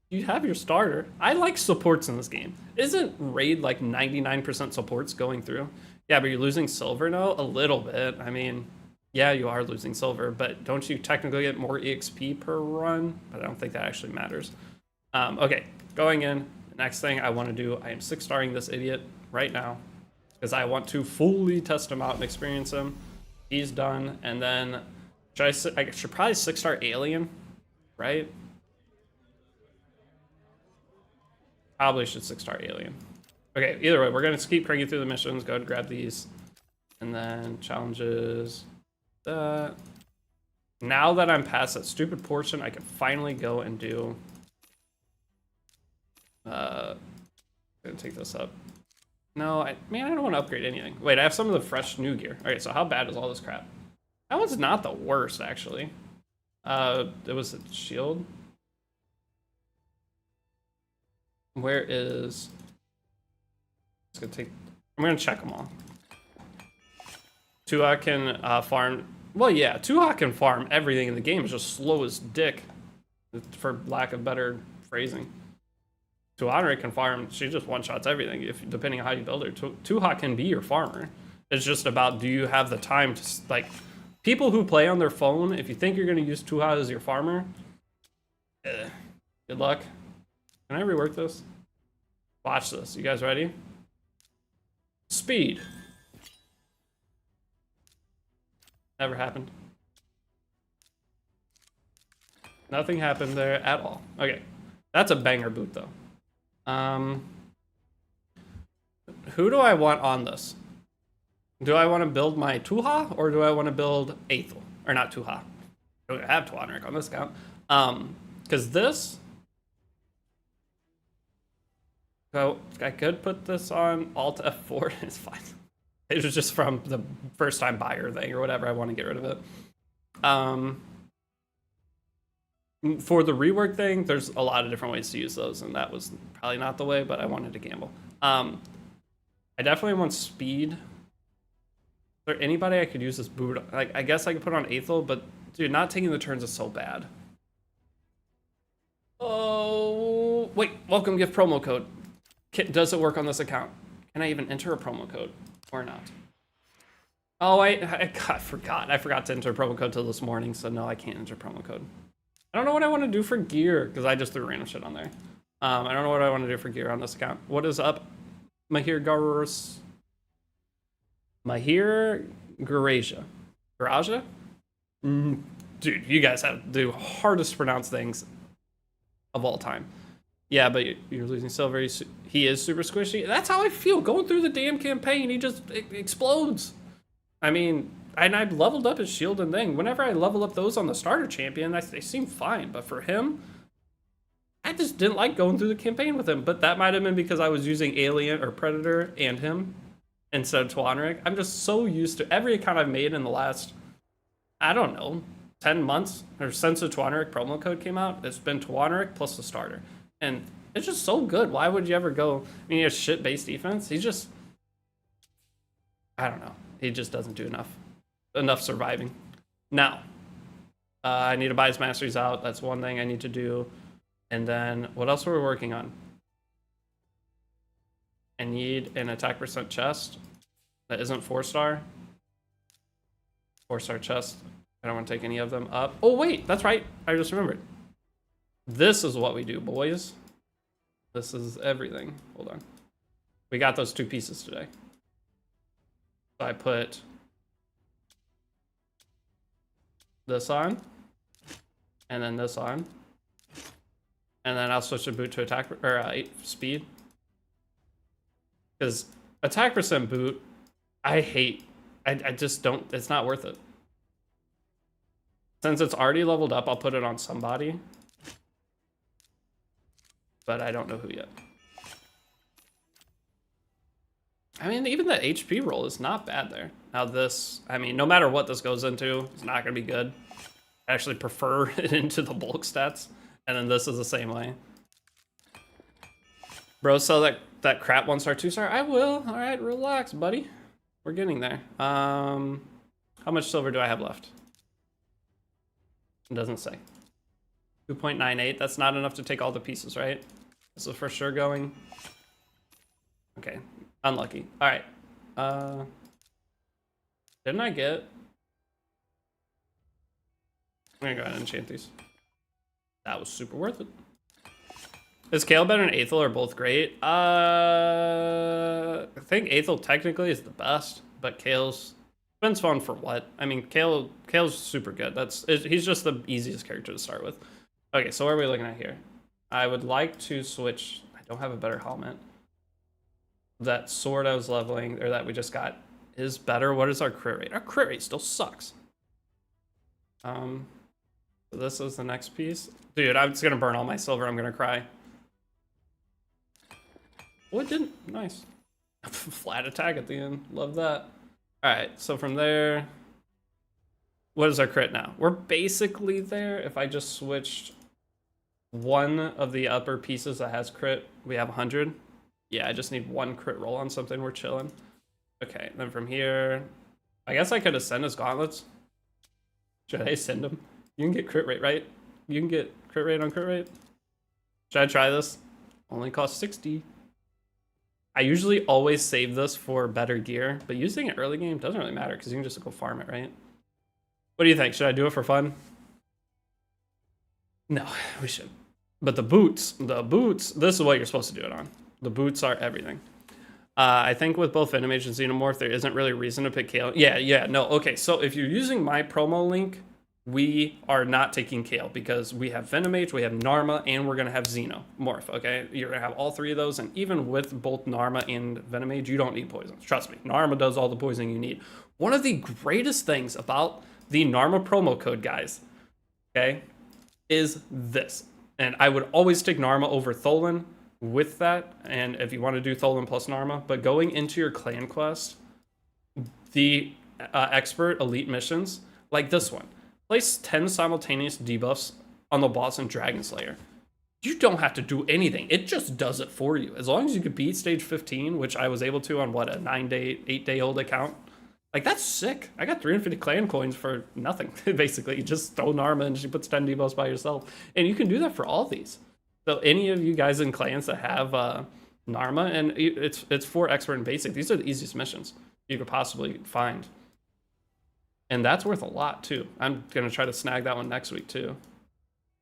you have your starter. I like supports in this game. Isn't Raid like 99% supports going through? Yeah, but you're losing silver now? A little bit. I mean, yeah, you are losing silver, but don't you technically get more EXP per run? But I don't think that actually matters. Okay, going in. The next thing I want to do, I am 6-starring this idiot right now because I want to fully test him out and experience him. He's done, and then I should probably 6-star Alien, right? Probably should 6-star Alien. Okay, either way, we're going to keep cranking through the missions. Go ahead and grab these. And then challenges. Now that I'm past that stupid portion, I can finally go and do... I'm going to take this up. No, man, I don't want to upgrade anything. Wait, I have some of the fresh new gear. Okay, so how bad is all this crap? That one's not the worst, actually. It was a shield. Where is? It's gonna take. I'm gonna check them all. Tuha can farm. Well, yeah, Tuha can farm everything in the game. It's just slow as dick, for lack of better phrasing. Tuha can farm. She just one shots everything. If depending on how you build her, Tuha can be your farmer. It's just about, do you have the time to, like, people who play on their phone. If you think you're gonna use Tuha as your farmer, good luck. Can I rework this? Watch this. You guys ready? Speed. Never happened. Nothing happened there at all. Okay. That's a banger boot, though. Who do I want on this? Do I want to build my Tuha, or do I want to build Aethel? Or not Tuha. I don't have Tuanric on this account. Because this... So I could put this on Alt F4. It's fine. It was just from the first time buyer thing or whatever. I want to get rid of it. For the rework thing, there's a lot of different ways to use those, and that was probably not the way, but I wanted to gamble. I definitely want speed. Is there anybody I could use this boot? Like, I guess I could put on Aethel, but dude, not taking the turns is so bad. Oh, wait, welcome gift promo code. Does it work on this account? Can I even enter a promo code or not? Oh, I forgot. I forgot to enter promo code till this morning, so no, I can't enter promo code. I don't know what I want to do for gear, because I just threw random shit on there. I don't know what I want to do for gear on this account. What is up, Mahir Garus? Mahir Garaja. Garaja? Dude, you guys have the hardest to pronounce things of all time. Yeah, but you're losing silver. He is super squishy. That's how I feel going through the damn campaign. He just explodes. I mean, and I've leveled up his shield and thing. Whenever I level up those on the starter champion, they seem fine. But for him, I just didn't like going through the campaign with him. But that might have been because I was using Alien or Predator and him instead of Tuanric. I'm just so used to every account I've made in the last, I don't know, 10 months or since the Tuanric promo code came out. It's been Tuanric plus the starter. And it's just so good. Why would you ever go? I mean, he has shit-based defense. He's just, I don't know. He just doesn't do enough surviving. Now, I need to buy his masteries out. That's one thing I need to do. And then what else are we working on? I need an attack percent chest that isn't 4-star. 4-star chest. I don't want to take any of them up. Oh, wait, that's right. I just remembered. This is what we do, boys. This is everything. Hold on. We got those 2 pieces today. So I put this on, and then this on, and then I'll switch the boot to attack or speed. Because attack percent boot, I hate. I just don't. It's not worth it. Since it's already leveled up, I'll put it on somebody. But I don't know who yet. I mean, even the HP roll is not bad there. Now this, I mean, no matter what this goes into, it's not going to be good. I actually prefer it into the bulk stats. And then this is the same way. Bro, sell that crap 1-star, 2-star? I will. All right, relax, buddy. We're getting there. How much silver do I have left? It doesn't say. 2.98. That's not enough to take all the pieces, right? This is for sure going. Okay, unlucky. All right. Didn't I get? I'm gonna go ahead and enchant these. That was super worth it. Is Kayle better and Aethel are both great? I think Aethel technically is the best, but Kayle's depends on for what. I mean, Kayle's super good. He's just the easiest character to start with. Okay, so what are we looking at here? I would like to switch. I don't have a better helmet. That sword I was leveling, or that we just got, is better. What is our crit rate? Our crit rate still sucks. So this is the next piece. Dude, I'm just gonna burn all my silver. I'm gonna cry. Oh, it didn't. Nice. Flat attack at the end. Love that. All right, so from there, What is our crit now? We're basically there. If I just switched one of the upper pieces that has crit, we have 100. Yeah, I just need one crit roll on something. We're chilling. Okay, then from here, I guess I could ascend his gauntlets. Should I send him? You can get crit rate, right? You can get crit rate on crit rate. Should I try this? Only costs 60. I usually always save this for better gear, but using it early game doesn't really matter because you can just go farm it, right? What do you think? Should I do it for fun? No, we should. But the boots, this is what you're supposed to do it on. The boots are everything. I think with both Venomage and Xenomorph, there isn't really a reason to pick Kale. Yeah, no, okay. So if you're using my promo link, we are not taking Kale because we have Venomage, we have Narma, and we're going to have Xenomorph, okay? You're going to have all three of those, and even with both Narma and Venomage, you don't need poisons. Trust me, Narma does all the poisoning you need. One of the greatest things about the Narma promo code, guys, okay, is this. And I would always take Narma over Tholen with that, and if you want to do Tholen plus Narma, but going into your clan quest, the expert elite missions, like this one, place 10 simultaneous debuffs on the boss in Dragon Slayer. You don't have to do anything. It just does it for you. As long as you could beat stage 15, which I was able to on, what, a 9-day, 8-day-old account. Like, that's sick. I got 350 clan coins for nothing, basically. You just throw Narma and she puts 10 debuffs by yourself. And you can do that for all these. So any of you guys in clans that have Narma, and it's for expert and basic, these are the easiest missions you could possibly find. And that's worth a lot, too. I'm going to try to snag that one next week, too.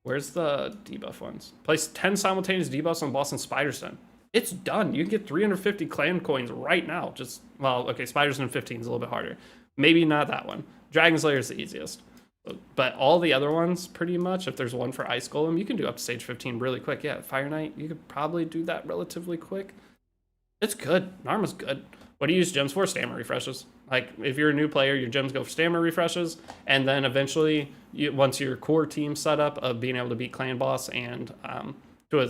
Where's the debuff ones? Place 10 simultaneous debuffs on boss and Spider's Den. It's done. You can get 350 clan coins right now. Just, well, okay, Spider's Den 15 is a little bit harder. Maybe not that one. Dragon Slayer is the easiest. But all the other ones, pretty much, if there's one for Ice Golem, you can do up to stage 15 really quick. Yeah, Fire Knight, you could probably do that relatively quick. It's good. Narma's good. What do you use gems for? Stamina refreshes. Like, if you're a new player, your gems go for stamina refreshes, and then eventually, once your core team set up of being able to beat clan boss and to a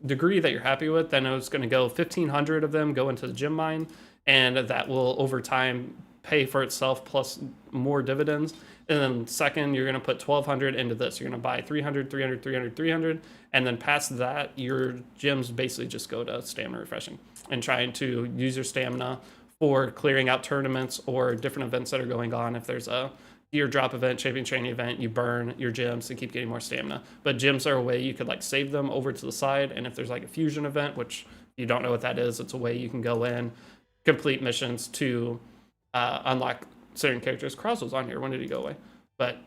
degree that you're happy with, then it's going to go 1,500 of them go into the gem mine, and that will, over time, pay for itself plus more dividends. And then second, you're going to put 1,200 into this. You're going to buy 300, 300, 300, 300, and then past that, your gems basically just go to stamina refreshing and trying to use your stamina for clearing out tournaments or different events that are going on. If there's a gear drop event, champion training event, you burn your gems to keep getting more stamina. But gems are a way you could like save them over to the side, and if there's like a fusion event, which you don't know what that is, it's a way you can go in, complete missions to unlock certain characters. Krause was on here. When did he go away? But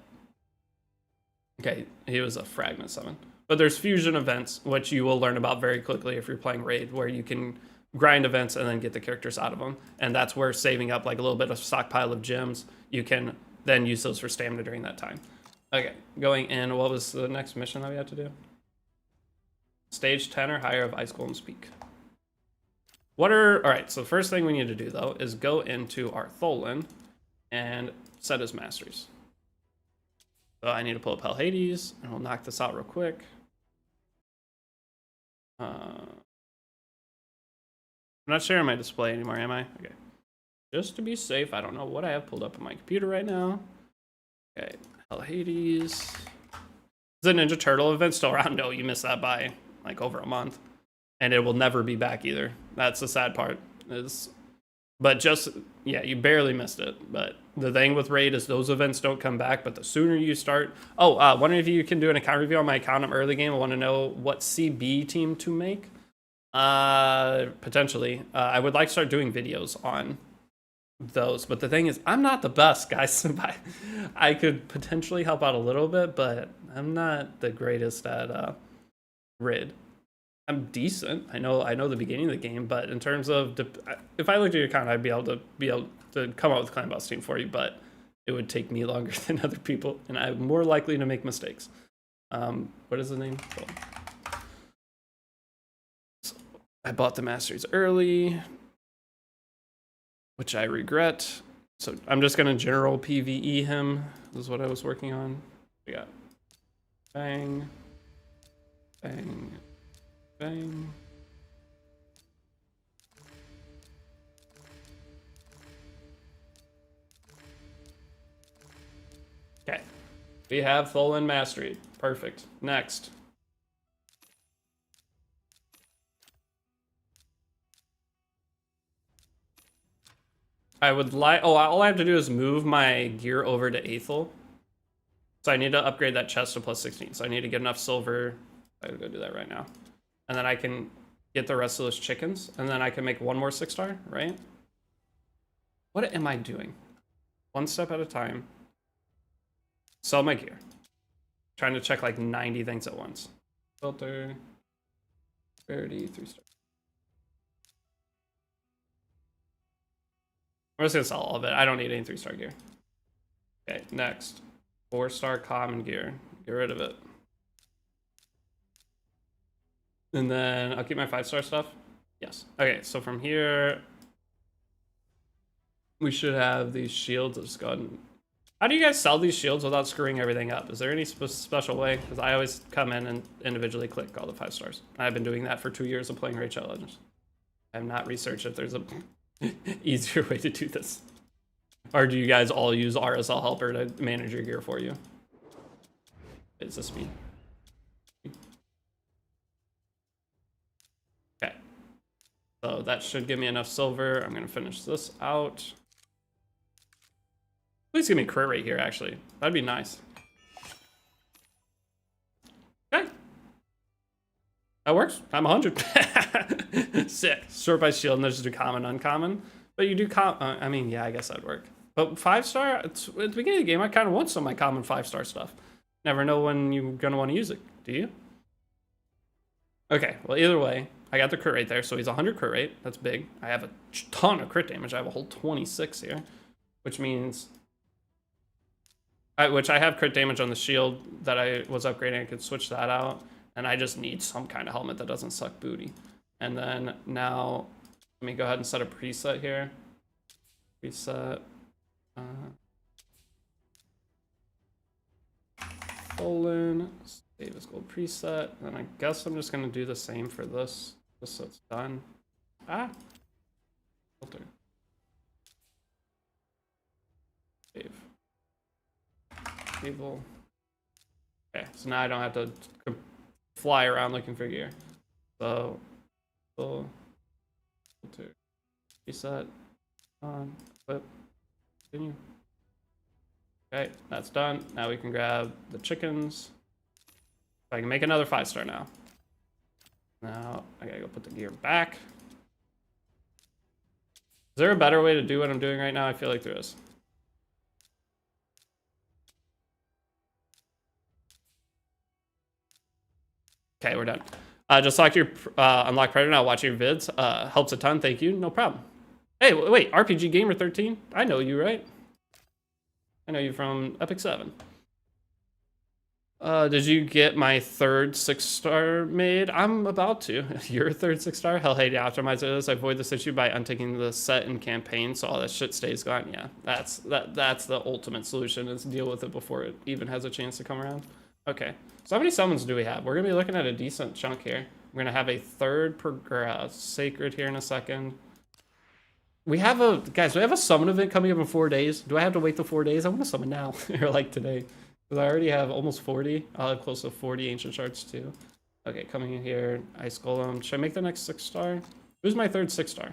okay, he was a fragment summon. But there's fusion events, which you will learn about very quickly if you're playing Raid, where you can grind events and then get the characters out of them. And that's where saving up like a little bit of stockpile of gems, you can then use those for stamina during that time. Okay, going in, what was the next mission that we had to do? Stage 10 or higher of Ice Golem's Peak. All right, so the first thing we need to do though is go into our Tholen and set his masteries. So I need to pull up Hell Hades, and we'll knock this out real quick. I'm not sharing my display anymore, am I? Okay. Just to be safe, I don't know what I have pulled up on my computer right now. Okay, Hell Hades. Is the Ninja Turtle event still around? No, you missed that by like over a month. And it will never be back either. That's the sad part. But just, yeah, you barely missed it. But the thing with Raid is those events don't come back, but the sooner you start... Oh, one of you can do an account review on my account. I'm early game. I want to know what CB team to make. Potentially. I would like to start doing videos on those. But the thing is, I'm not the best, guys. I could potentially help out a little bit, but I'm not the greatest at Raid. I'm decent. I know the beginning of the game, but in terms of if I looked at your account, I'd be able to come up with Clan Boss team for you, but it would take me longer than other people, and I'm more likely to make mistakes. What is the name? Oh. So I bought the Masters early, which I regret. So I'm just gonna general PvE him. This is what I was working on. We got bang, bang. Bang. We have Tholen Mastery. Perfect. Next. I would like... Oh, all I have to do is move my gear over to Aethel. So I need to upgrade that chest to plus 16. So I need to get enough silver. I would go do that right now. And then I can get the rest of those chickens. And then I can make one more 6-star, right? What am I doing? One step at a time. Sell my gear. Trying to check like 90 things at once. Filter. 30, 3-star. I'm just gonna sell all of it. I don't need any 3-star gear. Okay, next. 4-star common gear. Get rid of it. And then I'll keep my 5-star stuff. Yes. Okay, so from here, we should have these shields. Let's go ahead and... How do you guys sell these shields without screwing everything up? Is there any special way? Because I always come in and individually click all the 5 stars. I've been doing that for 2 years of playing Raid Shadow Legends. I have not researched if there's a easier way to do this. Or do you guys all use RSL Helper to manage your gear for you? It's a speed. Okay. So that should give me enough silver. I'm going to finish this out. Please give me crit rate here, actually. That'd be nice. Okay. That works. I'm 100. Sick. Sort by shield, and there's just do common, uncommon. But you do I mean, yeah, I guess that'd work. But 5-star, at the beginning of the game, I kind of want some of my common 5-star stuff. Never know when you're going to want to use it. Do you? Okay, well, either way, I got the crit rate there. So he's 100 crit rate. That's big. I have a ton of crit damage. I have a whole 26 here, which means... which I have crit damage on the shield that I was upgrading. I could switch that out. And I just need some kind of helmet that doesn't suck booty. And then now, let me go ahead and set a preset here. Preset. Tholen. Save as gold preset. And I guess I'm just going to do the same for this. Just so it's done. Ah. Filter. Save. Table. Okay, so now I don't have to fly around looking for gear. So, filter, reset, on, equip, continue. Okay, that's done. Now we can grab the chickens. I can make another 5-star now. Now I gotta go put the gear back. Is there a better way to do what I'm doing right now? I feel like there is. Okay, we're done. Just select your unlock Predator now. Watch your vids. Helps a ton. Thank you. No problem. Hey, wait. RPG Gamer 13. I know you, right? I know you from Epic 7. Did you get my third 6-star made? I'm about to. Your third 6-star? Hell, hey, to optimize this, I avoid this issue by untaking the set and campaign, so all that shit stays gone. Yeah, that's the ultimate solution, is deal with it before it even has a chance to come around. Okay, so how many summons do we have? We're gonna be looking at a decent chunk here. We're gonna have a third sacred here in a second. We have guys, we have a summon event coming up in 4 days. Do I have to wait the 4 days? I want to summon now, or like today. Because I already have almost 40. I'll have close to 40 ancient shards too. Okay, coming in here, Ice Golem. Should I make the next 6-star? Who's my third 6-star?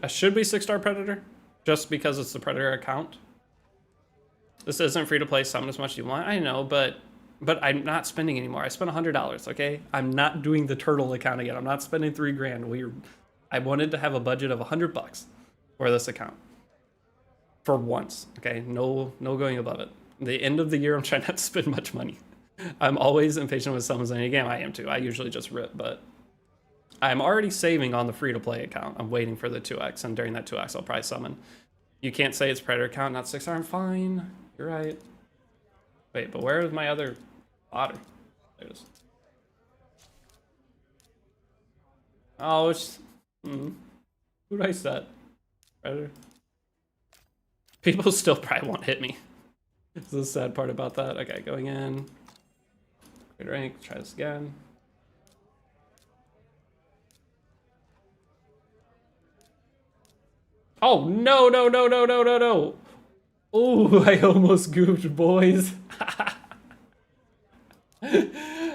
I should be 6-star Predator, just because it's the Predator account. This isn't free to play, summon as much as you want. I know, but I'm not spending anymore. I spent $100, okay? I'm not doing the turtle account again. I'm not spending $3 grand. I wanted to have a budget of $100 for this account. For once, okay? No going above it. The end of the year, I'm trying not to spend much money. I'm always impatient with summons in any game. I am too. I usually just rip, but I'm already saving on the free-to-play account. I'm waiting for the 2x, and during that 2x, I'll probably summon. You can't say it's Predator account, not 6-star. I'm fine. You're right. Wait, but where is my other otter? There it is. Oh, it's... Who did I set? Predator? People still probably won't hit me. This is the sad part about that. Okay, going in. Good rank. Try this again. Oh, no. Oh, I almost goofed, boys. I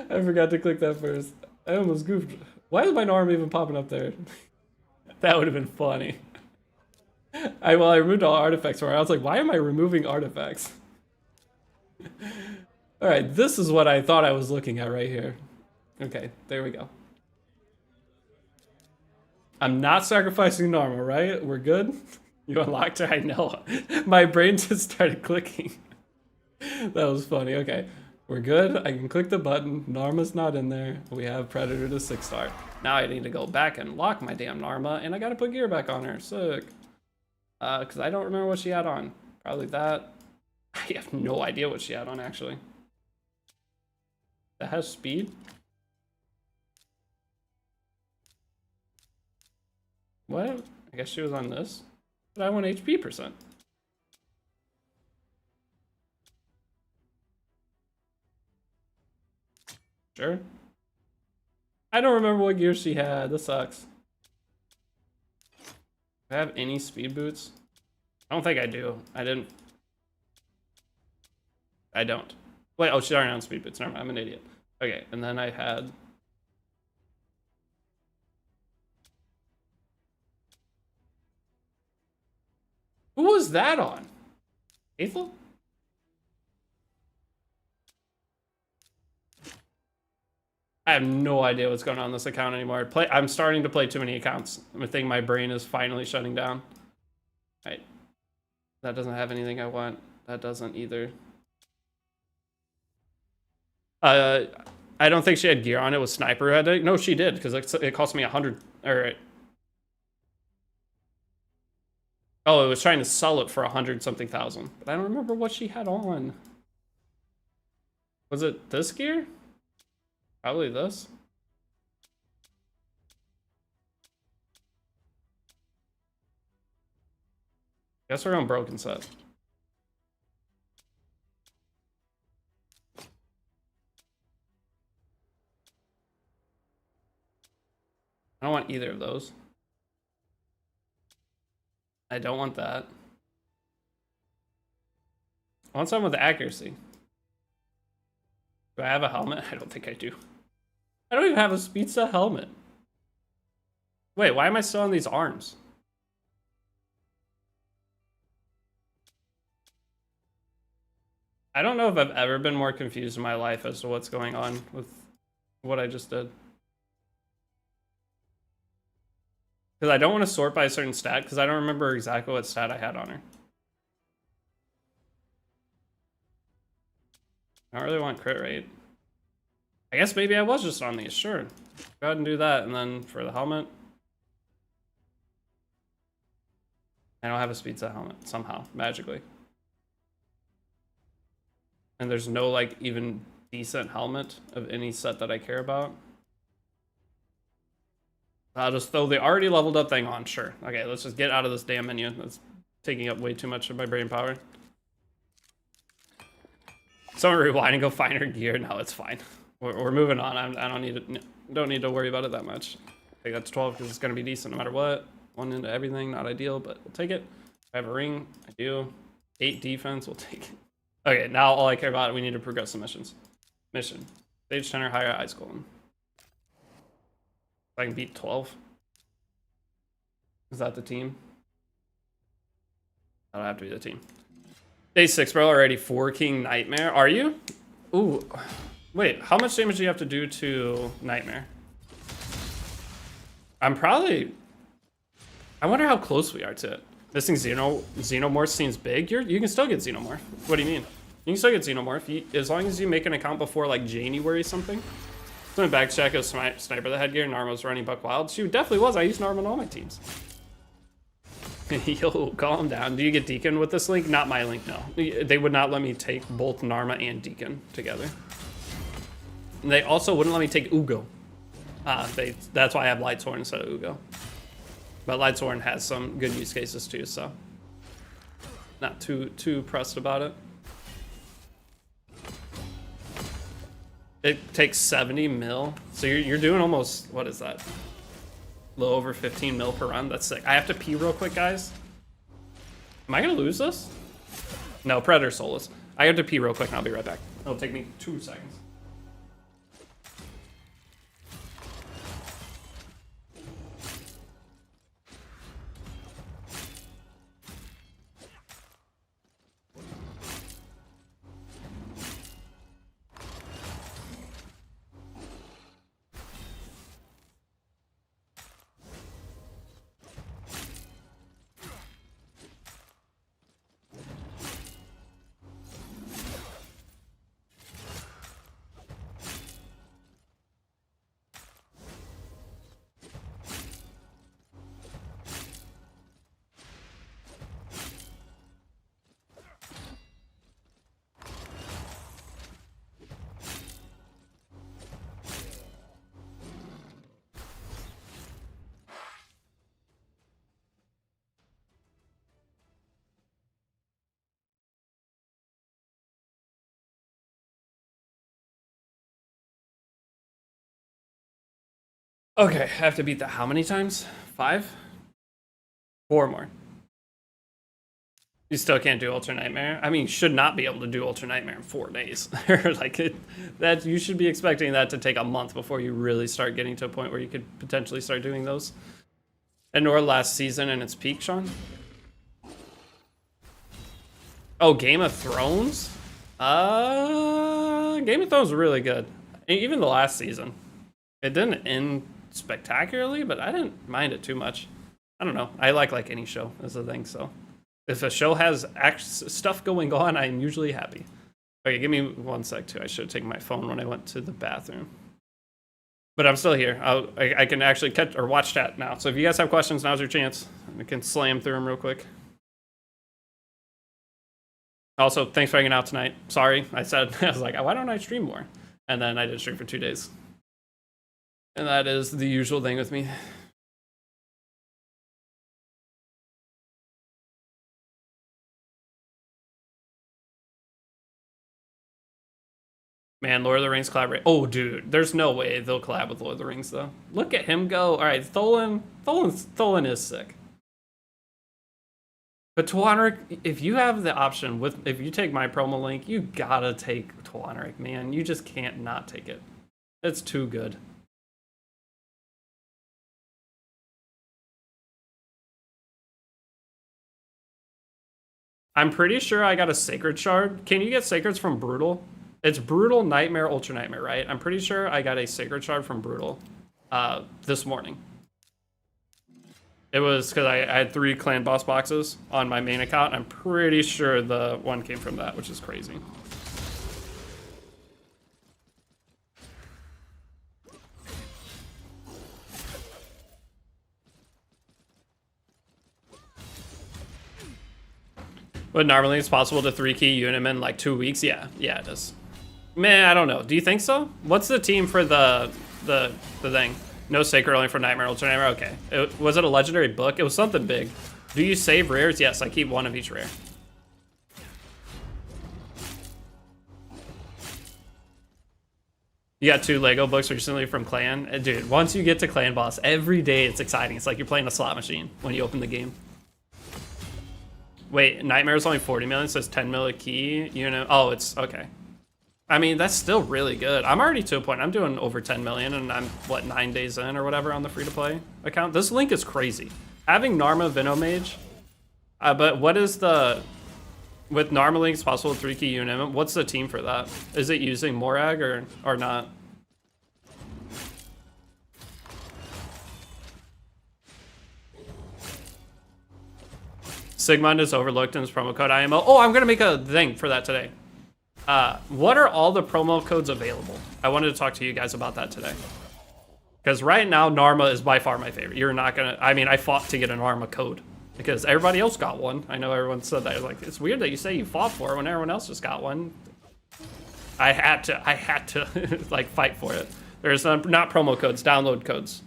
forgot to click that first. I almost goofed. Why is my arm even popping up there? That would have been funny. I removed all artifacts from her. I was like, why am I removing artifacts? Alright, this is what I thought I was looking at right here. Okay, there we go. I'm not sacrificing Narma, right? We're good? You unlocked her? I know. My brain just started clicking. That was funny. Okay, we're good. I can click the button. Narma's not in there. We have Predator to 6-star. Now I need to go back and lock my damn Narma, and I gotta put gear back on her. Sick. Because I don't remember what she had on. Probably that. I have no idea what she had on, actually. That has speed? What? I guess she was on this. But I want HP percent. Sure. I don't remember what gear she had. This sucks. Do I have any speed boots? I don't think I do. I didn't. I don't. Wait, oh, she's already on speed boots. Never mind, I'm an idiot. Okay, and then I had... Who was that on? Ethel? I have no idea what's going on in this account anymore. I'm starting to play too many accounts. I think my brain is finally shutting down. Right. That doesn't have anything I want. That doesn't either. I don't think she had gear on. It was sniper. No, she did, because it cost me 100. Or oh, it was trying to sell it for 100-something thousand. But I don't remember what she had on. Was it this gear? Probably this. Guess we're on broken set. I don't want either of those. I don't want that. I want something with accuracy. Do I have a helmet? I don't think I do. I don't even have a Speedsta helmet. Wait, why am I still on these arms? I don't know if I've ever been more confused in my life as to what's going on with what I just did. Because I don't want to sort by a certain stat, because I don't remember exactly what stat I had on her. I don't really want crit rate. I guess maybe I was just on these, sure. Go ahead and do that, and then for the helmet. I don't have a speed set helmet, somehow, magically. And there's no, like, even decent helmet of any set that I care about. I'll just throw the already leveled up thing on, sure. Okay, let's just get out of this damn menu. That's taking up way too much of my brain power. Someone rewind and go find her gear. No, it's fine. We're moving on. I don't need to worry about it that much. I think that's 12 because it's gonna be decent no matter what. 1 into everything, not ideal, but we'll take it. I have a ring, I do. 8 defense, we'll take it. Okay, now all I care about, we need to progress the missions. Mission. Stage 10 or higher ice golem. If I can beat 12. Is that the team? That'll have to be the team. Day 6, bro. Already 4 King Nightmare. Are you? Ooh. Wait, how much damage do you have to do to Nightmare? I'm probably... I wonder how close we are to it. Missing Xenomorph seems big. You can still get Xenomorph. What do you mean? You can still get Xenomorph. As long as you make an account before, like, January something. So back check of Sniper the headgear. Narma's running Buck Wild. She definitely was. I used Narma on all my teams. Yo, calm down. Do you get Deacon with this link? Not my link, no. They would not let me take both Narma and Deacon together. And they also wouldn't let me take Ugo. That's why I have Lightsworn instead of Ugo. But Lightsworn has some good use cases too, so not too pressed about it. It takes 70 mil, so you're doing almost, what is that? A little over 15 mil per run. That's sick. I have to pee real quick, guys. Am I gonna lose this? No, Predator Soulless. I have to pee real quick and I'll be right back. It'll take me 2 seconds. Okay, I have to beat that how many times? 5? 4 more. You still can't do Ultra Nightmare? I mean, you should not be able to do Ultra Nightmare in 4 days. That you should be expecting that to take a month before you really start getting to a point where you could potentially start doing those. And nor last season in its peak, Sean? Oh, Game of Thrones? Game of Thrones was really good. Even the last season. It didn't end spectacularly, but I didn't mind it too much. I don't know. I like any show is the thing, so. If a show has stuff going on, I'm usually happy. Okay, give me 1 sec, too. I should have taken my phone when I went to the bathroom. But I'm still here. I can actually catch or watch chat now. So if you guys have questions, now's your chance. We can slam through them real quick. Also, thanks for hanging out tonight. Sorry, I was like, why don't I stream more? And then I did stream for 2 days. And that is the usual thing with me. Man, Lord of the Rings collaborate. Oh, dude, there's no way they'll collab with Lord of the Rings, though. Look at him go. All right, Tholen is sick. But Twonrick, if you have the option, if you take my promo link, you gotta take Twonrick, man. You just can't not take it. It's too good. I'm pretty sure I got a Sacred Shard. Can you get Sacreds from Brutal? It's Brutal, Nightmare, Ultra Nightmare, right? I'm pretty sure I got a Sacred Shard from Brutal this morning. It was because I had 3 clan boss boxes on my main account. I'm pretty sure the one came from that, which is crazy. But normally it's possible to 3-key Unim in like 2 weeks. Yeah, it is. Man, I don't know. Do you think so? What's the team for the thing? No Sacred, only for Nightmare, Ultra Nightmare. Okay. Was it a legendary book? It was something big. Do you save rares? Yes, I keep 1 of each rare. You got 2 Lego books recently from Clan? Dude, once you get to Clan Boss, every day it's exciting. It's like you're playing a slot machine when you open the game. Wait, Nightmare is only 40 million, so it's 10 mil a key. You know, oh, it's okay. I mean, that's still really good. I'm already to a point. I'm doing over 10 million, and I'm, what, 9 days in or whatever on the free-to-play account. This link is crazy. Having Narma Venomage, but what is the... With Narma links possible 3-key Unim, what's the team for that? Is it using Morag or not? Sigmund is overlooked in his promo code IMO. Oh, I'm going to make a thing for that today. What are all the promo codes available? I wanted to talk to you guys about that today. Because right now, Narma is by far my favorite. You're not going to... I mean, I fought to get a Narma code. Because everybody else got one. I know everyone said that. Like, it's weird that you say you fought for it when everyone else just got one. I had to like, fight for it. There's not promo codes, download codes.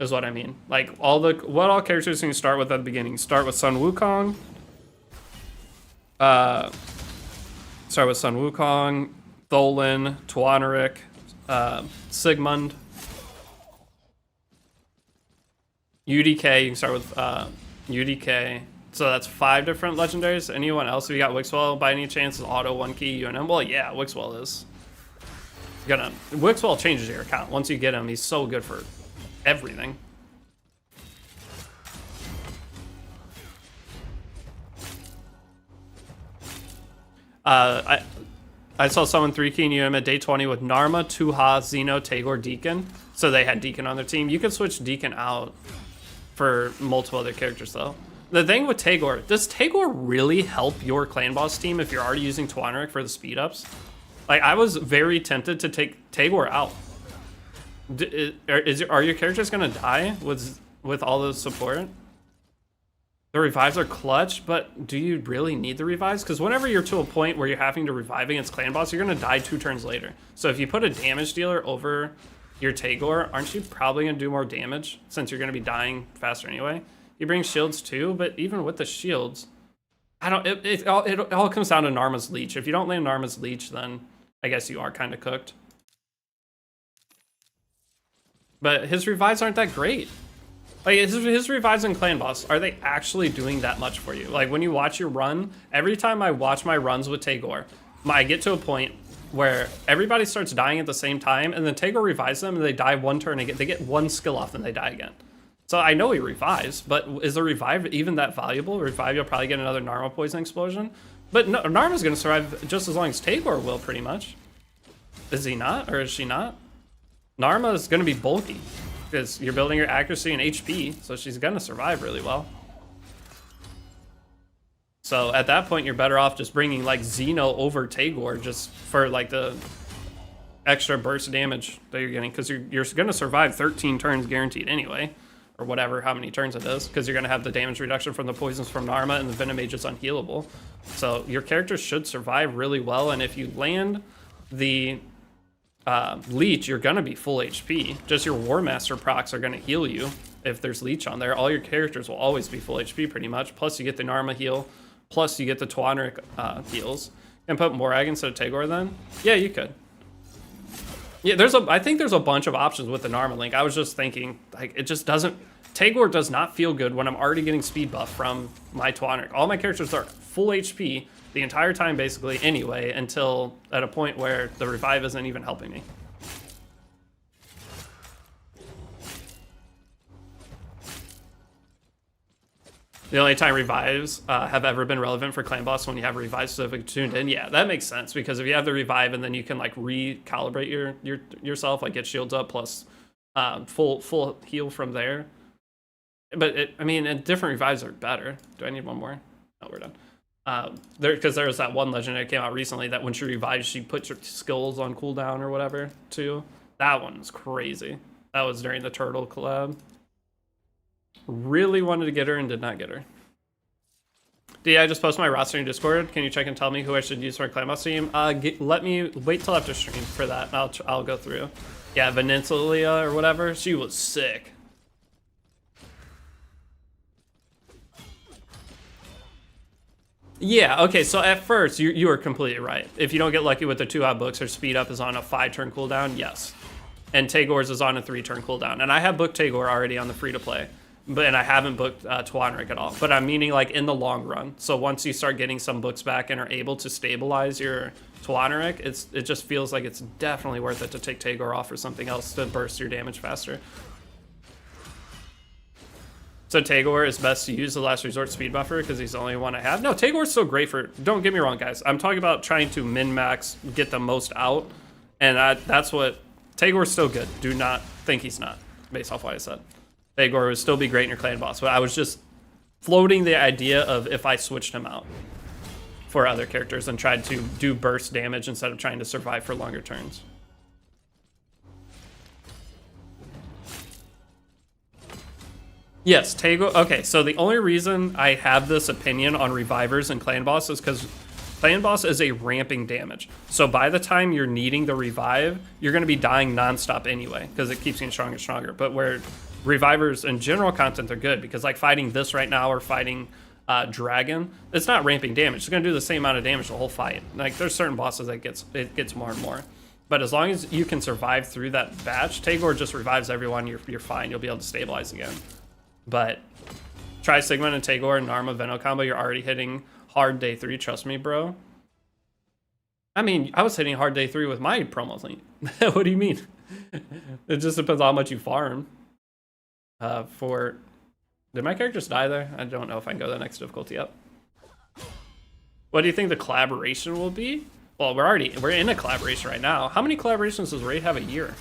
Is what I mean. Like, what all characters can you start with at the beginning? Start with Sun Wukong. Start with Sun Wukong, Tholen, Twonrick, Sigmund. UDK, you can start with UDK, So that's 5 different legendaries. Anyone else? If you got Wixwell by any chance is auto 1 key UNM? Well, yeah, Wixwell is. Wixwell changes your account. Once you get him, he's so good for everything. I saw someone 3-keying UM at day 20 with Narma, Tuha, Xeno, Tagore, Deacon. So they had Deacon on their team. You could switch Deacon out for multiple other characters, though. The thing with Tagore, does Tagore really help your clan boss team if you're already using Twonrick for the speed ups? Like, I was very tempted to take Tagore out. Are your characters gonna die with all the support? The revives are clutch, but do you really need the revives? Because whenever you're to a point where you're having to revive against clan boss, you're gonna die 2 turns later. So if you put a damage dealer over your Tagore, aren't you probably gonna do more damage since you're gonna be dying faster anyway? You bring shields too, but even with the shields, I don't. It all comes down to Narma's Leech. If you don't land Narma's Leech, then I guess you are kind of cooked. But his revives aren't that great. Like, his revives in Clan Boss, are they actually doing that much for you? Like, when you watch your run, every time I watch my runs with Tagore, I get to a point where everybody starts dying at the same time, and then Tagore revives them, and they die 1 turn, and they get 1 skill off, and they die again. So I know he revives, but is the revive even that valuable? Revive, you'll probably get another Narma Poison Explosion. But no, Narma's going to survive just as long as Tagore will, pretty much. Is he not, or is she not? Narma is going to be bulky, because you're building your accuracy and HP, so she's going to survive really well. So at that point, you're better off just bringing like Xeno over Tagore just for like the extra burst damage that you're getting, because you're going to survive 13 turns guaranteed anyway, or whatever, how many turns it is, because you're going to have the damage reduction from the poisons from Narma, and the Venom Mage is unhealable. So your characters should survive really well, and if you land the Leech, you're gonna be full HP. Just your War Master procs are gonna heal you if there's Leech on there. All your characters will always be full HP pretty much. Plus you get the Narma heal. Plus you get the Twonrick heals. And put Morag instead of Tagore then? Yeah, you could. Yeah, I think there's a bunch of options with the Narma link. I was just thinking, like, it just doesn't... Tagore does not feel good when I'm already getting speed buff from my Twonrick. All my characters are full HP the entire time basically anyway, until at a point where the revive isn't even helping me. The only time revives have ever been relevant for Clan Boss when you have a revive specific tuned in. Yeah, that makes sense, because if you have the revive and then you can like recalibrate yourself, like get shields up plus full heal from there. But I mean, different revives are better. Do I need one more? No, we're done. Because there was that one legendary that came out recently that when she revives, she puts her skills on cooldown or whatever too. That one was crazy. That was during the Turtle collab. Really wanted to get her and did not get her. I just posted my roster in Discord. Can you check and tell me who I should use for a Clan Boss team? Let me wait till after stream for that. I'll go through. Yeah, Venezuela or whatever. She was sick. Yeah, okay, so at first, you are completely right. If you don't get lucky with the 2-hot books, her speed up is on a 5-turn cooldown, yes. And Tagore's is on a 3-turn cooldown. And I have booked Tagore already on the free-to-play, and I haven't booked Twonrick at all. But I'm meaning like in the long run. So once you start getting some books back and are able to stabilize your Twonrick, it just feels like it's definitely worth it to take Tagore off for something else to burst your damage faster. So Tagore is best to use the last resort speed buffer because he's the only one I have. No, Tagore's still great for... Don't get me wrong, guys. I'm talking about trying to min-max, get the most out. And that's what... Tagore's still good. Do not think he's not, based off what I said. Tagore would still be great in your Clan Boss. But I was just floating the idea of if I switched him out for other characters and tried to do burst damage instead of trying to survive for longer turns. Yes, Tagore. Okay, so the only reason I have this opinion on revivers and Clan Boss is because Clan Boss is a ramping damage. So by the time you're needing the revive, you're going to be dying nonstop anyway because it keeps getting stronger and stronger. But where revivers in general content are good, because like fighting this right now or fighting Dragon, it's not ramping damage. It's going to do the same amount of damage the whole fight. Like there's certain bosses that it gets more and more. But as long as you can survive through that batch, Tagore just revives everyone. You're fine. You'll be able to stabilize again. But Try Sigmund and Tagore and Narma Veno combo. You're already hitting hard day 3. Trust me, bro. I mean, I was hitting hard day 3 with my promo link. What do you mean? It just depends on how much you farm. Did my characters die there? I don't know if I can go the next difficulty up. What do you think the collaboration will be? Well, we're in a collaboration right now. How many collaborations does Raid have a year?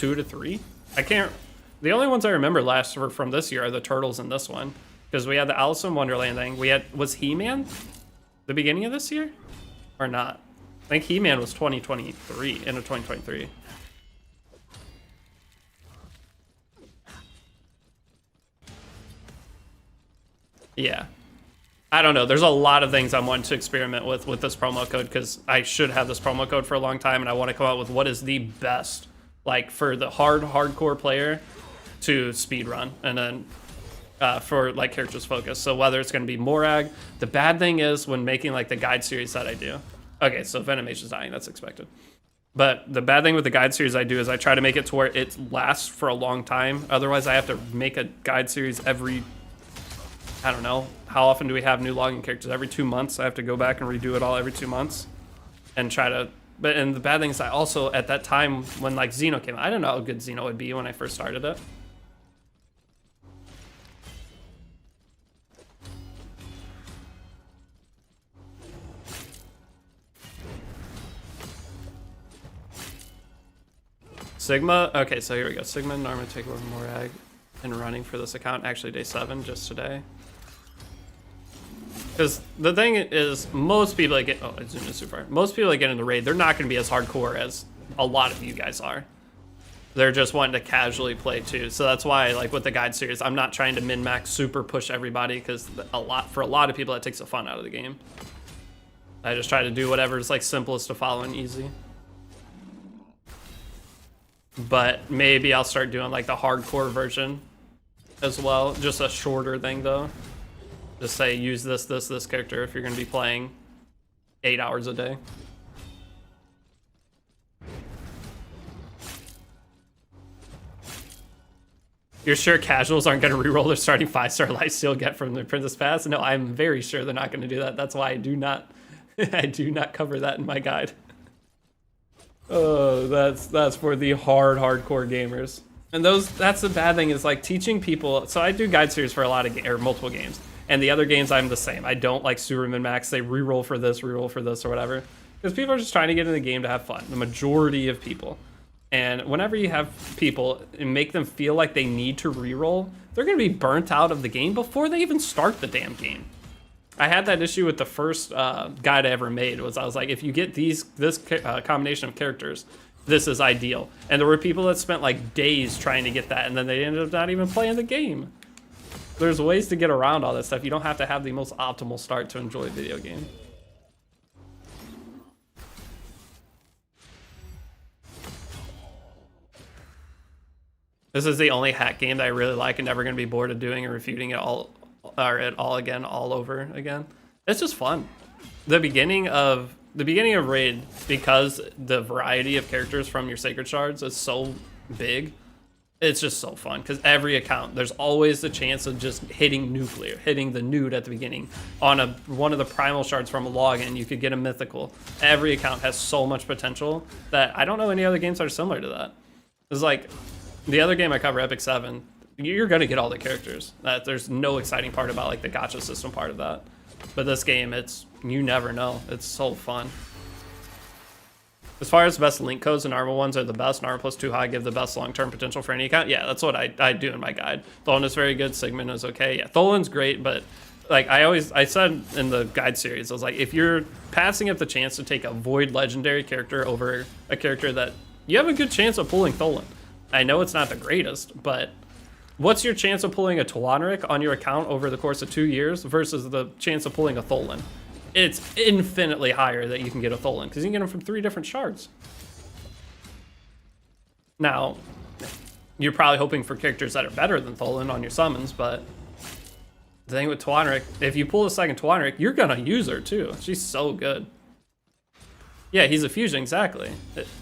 2 to 3? I can't. The only ones I remember last were from this year are the Turtles and this one, because we had the Alice in Wonderland thing. Was He-Man the beginning of this year, or not? I think He-Man was 2023, end of 2023. Yeah. I don't know. There's a lot of things I'm wanting to experiment with this promo code, because I should have this promo code for a long time, and I want to come out with what is the best, like, for the hardcore player to speedrun, and then for like characters focus. So whether it's going to be Morag, the bad thing is when making like the guide series that I do. Okay, so Venomation's dying. That's expected. But the bad thing with the guide series I do is I try to make it to where it lasts for a long time. Otherwise, I have to make a guide series every, I don't know, how often do we have new login characters? Every 2 months. I have to go back and redo it all every 2 months and try to, and the bad thing is I also, at that time when like Xeno came out, I didn't know how good Xeno would be when I first started it. Sigma, okay, so here we go. Sigma, Narma, Takeover, Morag, and running for this account. Actually, day 7, just today. Because the thing is, most people that get, oh, I zoomed in super far. Most people that get in the raid, they're not going to be as hardcore as a lot of you guys are. They're just wanting to casually play too. So that's why, like with the guide series, I'm not trying to min-max super push everybody, because for a lot of people that takes the fun out of the game. I just try to do whatever is like simplest to follow and easy. But maybe I'll start doing like the hardcore version as well. Just a shorter thing though. Just say use this character if you're going to be playing 8 hours a day. You're sure casuals aren't going to reroll their starting 5-star lifesteal get from the Princess Pass? No, I'm very sure they're not going to do that. That's why I do not cover that in my guide. Oh, that's for the hardcore gamers. And that's the bad thing, is like teaching people. So I do guide series for a lot of multiple games, and the other games I'm the same. I don't like super min max. They reroll for this, or whatever, because people are just trying to get in the game to have fun. The majority of people. And whenever you have people and make them feel like they need to reroll, they're going to be burnt out of the game before they even start the damn game. I had that issue with the first guide I ever made. I was like, if you get this combination of characters, this is ideal. And there were people that spent like days trying to get that, and then they ended up not even playing the game. There's ways to get around all this stuff. You don't have to have the most optimal start to enjoy a video game. This is the only hack game that I really like and never going to be bored of doing and refuting it all over again. It's just fun. The beginning of Raid, because the variety of characters from your Sacred Shards is so big, it's just so fun, because every account, there's always the chance of just hitting nuclear, hitting the nude at the beginning. On one of the primal shards from a login, you could get a mythical. Every account has so much potential that I don't know any other games that are similar to that. It's like, the other game I cover, Epic 7, you're gonna get all the characters. There's no exciting part about like the gacha system part of that. But this game, you never know. It's so fun. As far as best link codes, the Narma ones are the best. Narma plus 2 high give the best long-term potential for any account. Yeah, that's what I do in my guide. Tholen is very good. Sigmund is okay. Yeah, Tholen's great, but like I said in the guide series, I was like, if you're passing up the chance to take a Void legendary character over a character that you have a good chance of pulling Tholen. I know it's not the greatest, but what's your chance of pulling a Tawandrik on your account over the course of 2 years versus the chance of pulling a Tholen? It's infinitely higher that you can get a Tholen, because you can get them from 3 different shards. Now, you're probably hoping for characters that are better than Tholen on your summons, but the thing with Tawandrik, if you pull a second Tawandrik, you're gonna use her too. She's so good. Yeah, he's a fusion, exactly.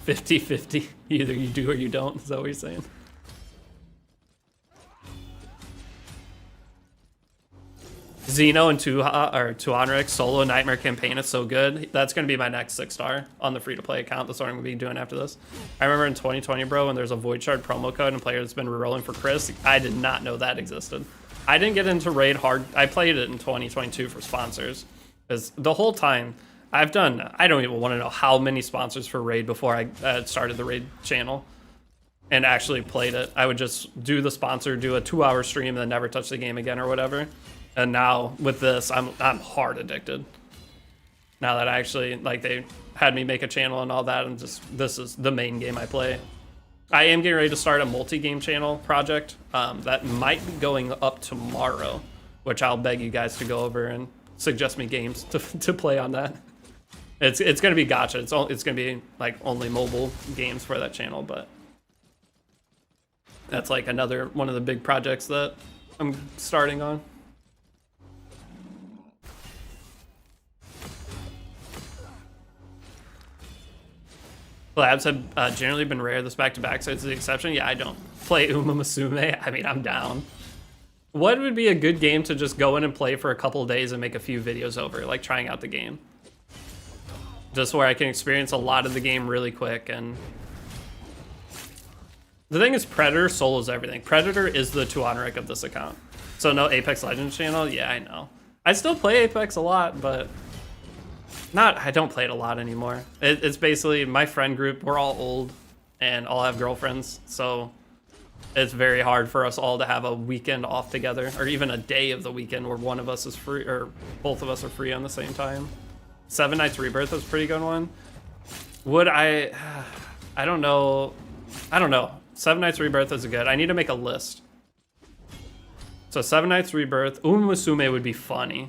50-50. Either you do or you don't, is that what you're saying? Xeno and Tuanric solo Nightmare campaign is so good. That's going to be my next 6-star on the free-to-play account. That's what I'm going to be doing after this. I remember in 2020, bro, when there's a Void Shard promo code and players been rerolling for Chris, I did not know that existed. I didn't get into Raid hard. I played it in 2022 for sponsors. Because the whole time, I've done, I don't even want to know how many sponsors for Raid before I started the Raid channel and actually played it. I would just do the sponsor, do a 2-hour stream, and then never touch the game again or whatever. And now with this, I'm hard addicted. Now that I actually, like, they had me make a channel and all that, and just, this is the main game I play. I am getting ready to start a multi-game channel project that might be going up tomorrow, which I'll beg you guys to go over and suggest me games to play on that. It's going to be gacha. It's going to be like only mobile games for that channel, but that's like another one of the big projects that I'm starting on. Collabs have generally been rare this back-to-back, so it's the exception. Yeah, I don't play Uma Musume. I mean, I'm down. What would be a good game to just go in and play for a couple of days and make a few videos over, like trying out the game? Just where I can experience a lot of the game really quick. And the thing is, Predator solos everything. Predator is the Tuanric of this account. So no Apex Legends channel? Yeah, I know. I still play Apex a lot, but I don't play it a lot anymore. It's basically my friend group. We're all old and all have girlfriends. So it's very hard for us all to have a weekend off together, or even a day of the weekend where one of us is free, or both of us are free on the same time. Seven Nights Rebirth was a pretty good one. Would I don't know. Seven Nights Rebirth is good. I need to make a list. So Seven Nights Rebirth, Uma Musume would be funny.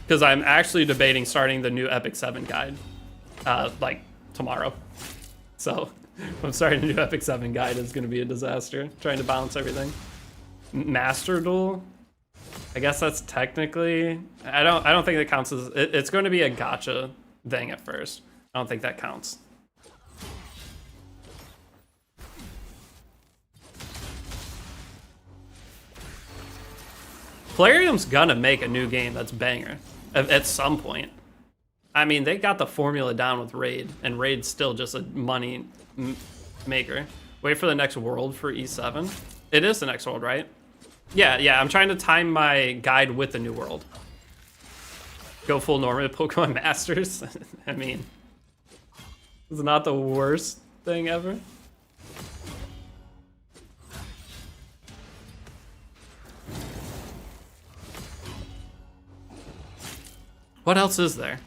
Because I'm actually debating starting the new Epic 7 guide, like tomorrow. So I'm starting a new Epic 7 guide. It's going to be a disaster trying to balance everything. Master Duel, I guess that's technically, I don't think that counts as, it's going to be a gacha thing at first. I don't think that counts. Plarium's gonna make a new game that's banger at some point. I mean, they got the formula down with Raid, and Raid's still just a money maker. Wait for the next world for E7. It is the next world, right? Yeah, I'm trying to time my guide with the new world. Go full normal Pokemon Masters. I mean, it's not the worst thing ever. What else is there?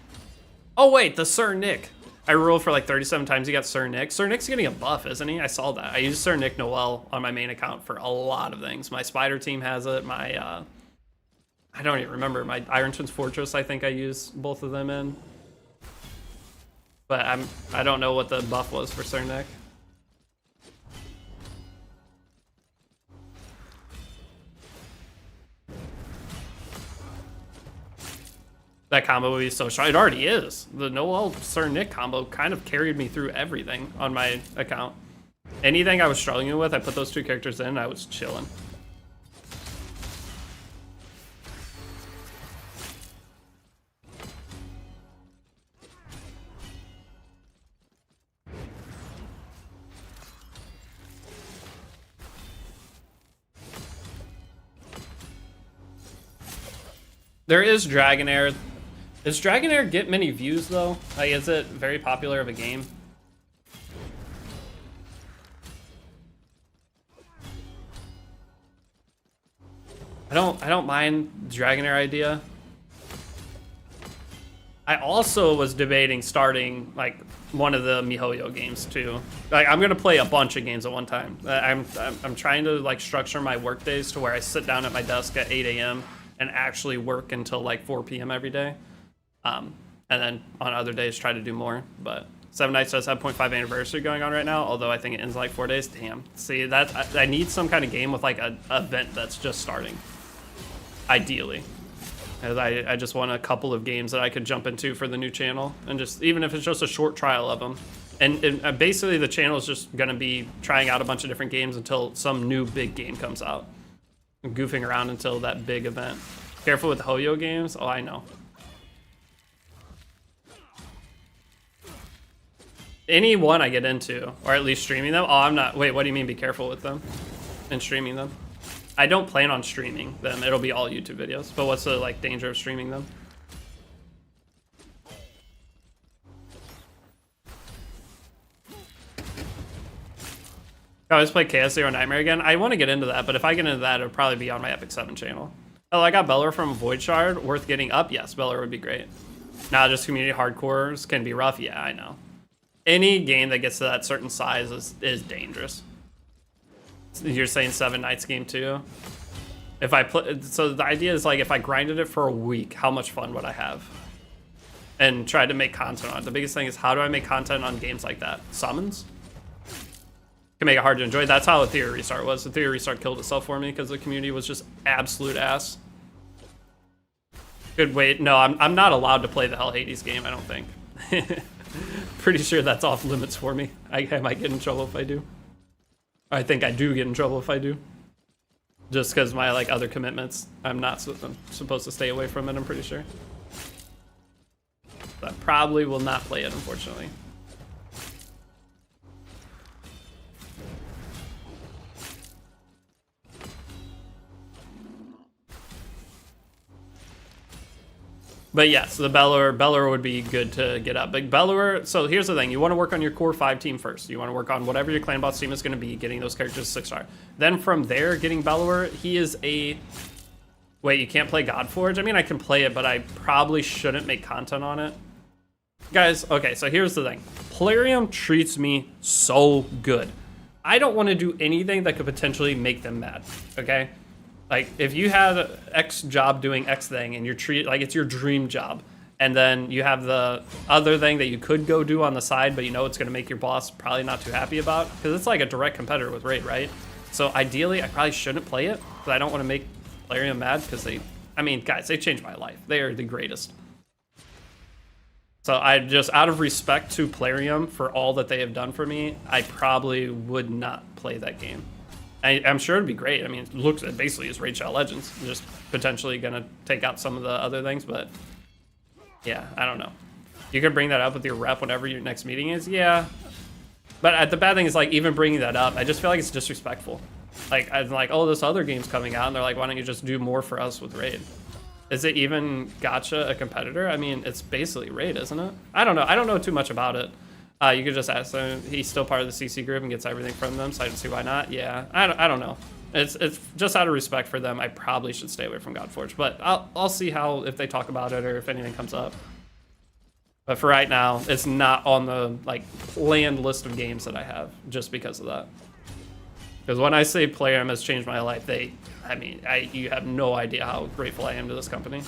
Oh wait, the Sir Nick. I rolled for like 37 times. He got Sir Nick. Sir Nick's getting a buff, isn't he? I saw that. I used Sir Nick Noel on my main account for a lot of things. My Spider team has it. My, I don't even remember. My Iron Twins Fortress, I think I used both of them in. But I don't know what the buff was for Sir Nick. That combo would be so strong. It already is. The Noel Sir Nick combo kind of carried me through everything on my account. Anything I was struggling with, I put those two characters in, I was chilling. There is Dragonair. Does Dragonair get many views though? Like, is it very popular of a game? I don't mind Dragonair idea. I also was debating starting like one of the MiHoYo games too. Like, I'm gonna play a bunch of games at one time. I'm trying to like structure my work days to where I sit down at my desk at 8 a.m. and actually work until like 4 p.m. every day. And then on other days try to do more. But Seven Nights does have 0.5 anniversary going on right now, although I think it ends in like 4 days. Damn. See, that I need some kind of game with like an event that's just starting. Ideally. As I just want a couple of games that I could jump into for the new channel, and just, even if it's just a short trial of them. And basically the channel is just gonna be trying out a bunch of different games until some new big game comes out. goofing around until that big event. Careful with Hoyo games. Oh, I know. Any one I get into, or at least streaming them. Oh, I'm not. Wait, what do you mean be careful with them and streaming them? I don't plan on streaming them. It'll be all YouTube videos. But what's the like danger of streaming them? Oh, let's play Chaos Zero Nightmare again. I want to get into that, but if I get into that, it'll probably be on my Epic 7 channel. Oh, I got Belor from Void Shard. Worth getting up? Yes, Belor would be great. Now, just community hardcores can be rough. Yeah, I know. Any game that gets to that certain size is dangerous. You're saying 7 Nights game too? If I play, so the idea is like if I grinded it for a week, how much fun would I have? And tried to make content on it. The biggest thing is how do I make content on games like that? Summons? Can make it hard to enjoy. That's how the Theory Restart was. The Theory Restart killed itself for me because the community was just absolute ass. Good wait. No, I'm not allowed to play the Hell Hades game, I don't think. Pretty sure that's off limits for me. I might get in trouble if I do. I think I do get in trouble if I do. Just because my like other commitments, I'm supposed to stay away from it, I'm pretty sure. But I probably will not play it, unfortunately. But yes, the Belor would be good to get up. But Belor, so here's the thing. You want to work on your core 5 team first. You want to work on whatever your clan boss team is going to be, getting those characters 6-star. Then from there, getting Belor, he is a... Wait, you can't play Godforge? I mean, I can play it, but I probably shouldn't make content on it. Guys, okay, so here's the thing. Plarium treats me so good. I don't want to do anything that could potentially make them mad, okay? Like, if you had X job doing X thing and you're treated like it's your dream job, and then you have the other thing that you could go do on the side, but you know it's going to make your boss probably not too happy about, because it's like a direct competitor with Raid, right? So ideally, I probably shouldn't play it, because I don't want to make Plarium mad, because I mean, guys, they changed my life. They are the greatest. So I just, out of respect to Plarium for all that they have done for me, I probably would not play that game. I'm sure it'd be great. I mean, it looks basically as Raid Shadow Legends, just potentially gonna take out some of the other things, but yeah, I don't know. You could bring that up with your rep whenever your next meeting is, yeah. But the bad thing is like even bringing that up, I just feel like it's disrespectful. Like I'm like, oh, this other game's coming out, and they're like, why don't you just do more for us with Raid? Is it even Gacha a competitor? I mean, it's basically Raid, isn't it? I don't know. I don't know too much about it. You could just ask him. He's still part of the CC group and gets everything from them, so I don't see why not. Yeah, I don't know. It's just out of respect for them. I probably should stay away from Godforge, but I'll see how if they talk about it or if anything comes up. But for right now, it's not on the like planned list of games that I have just because of that. Because when I say Plarium has changed my life, you have no idea how grateful I am to this company.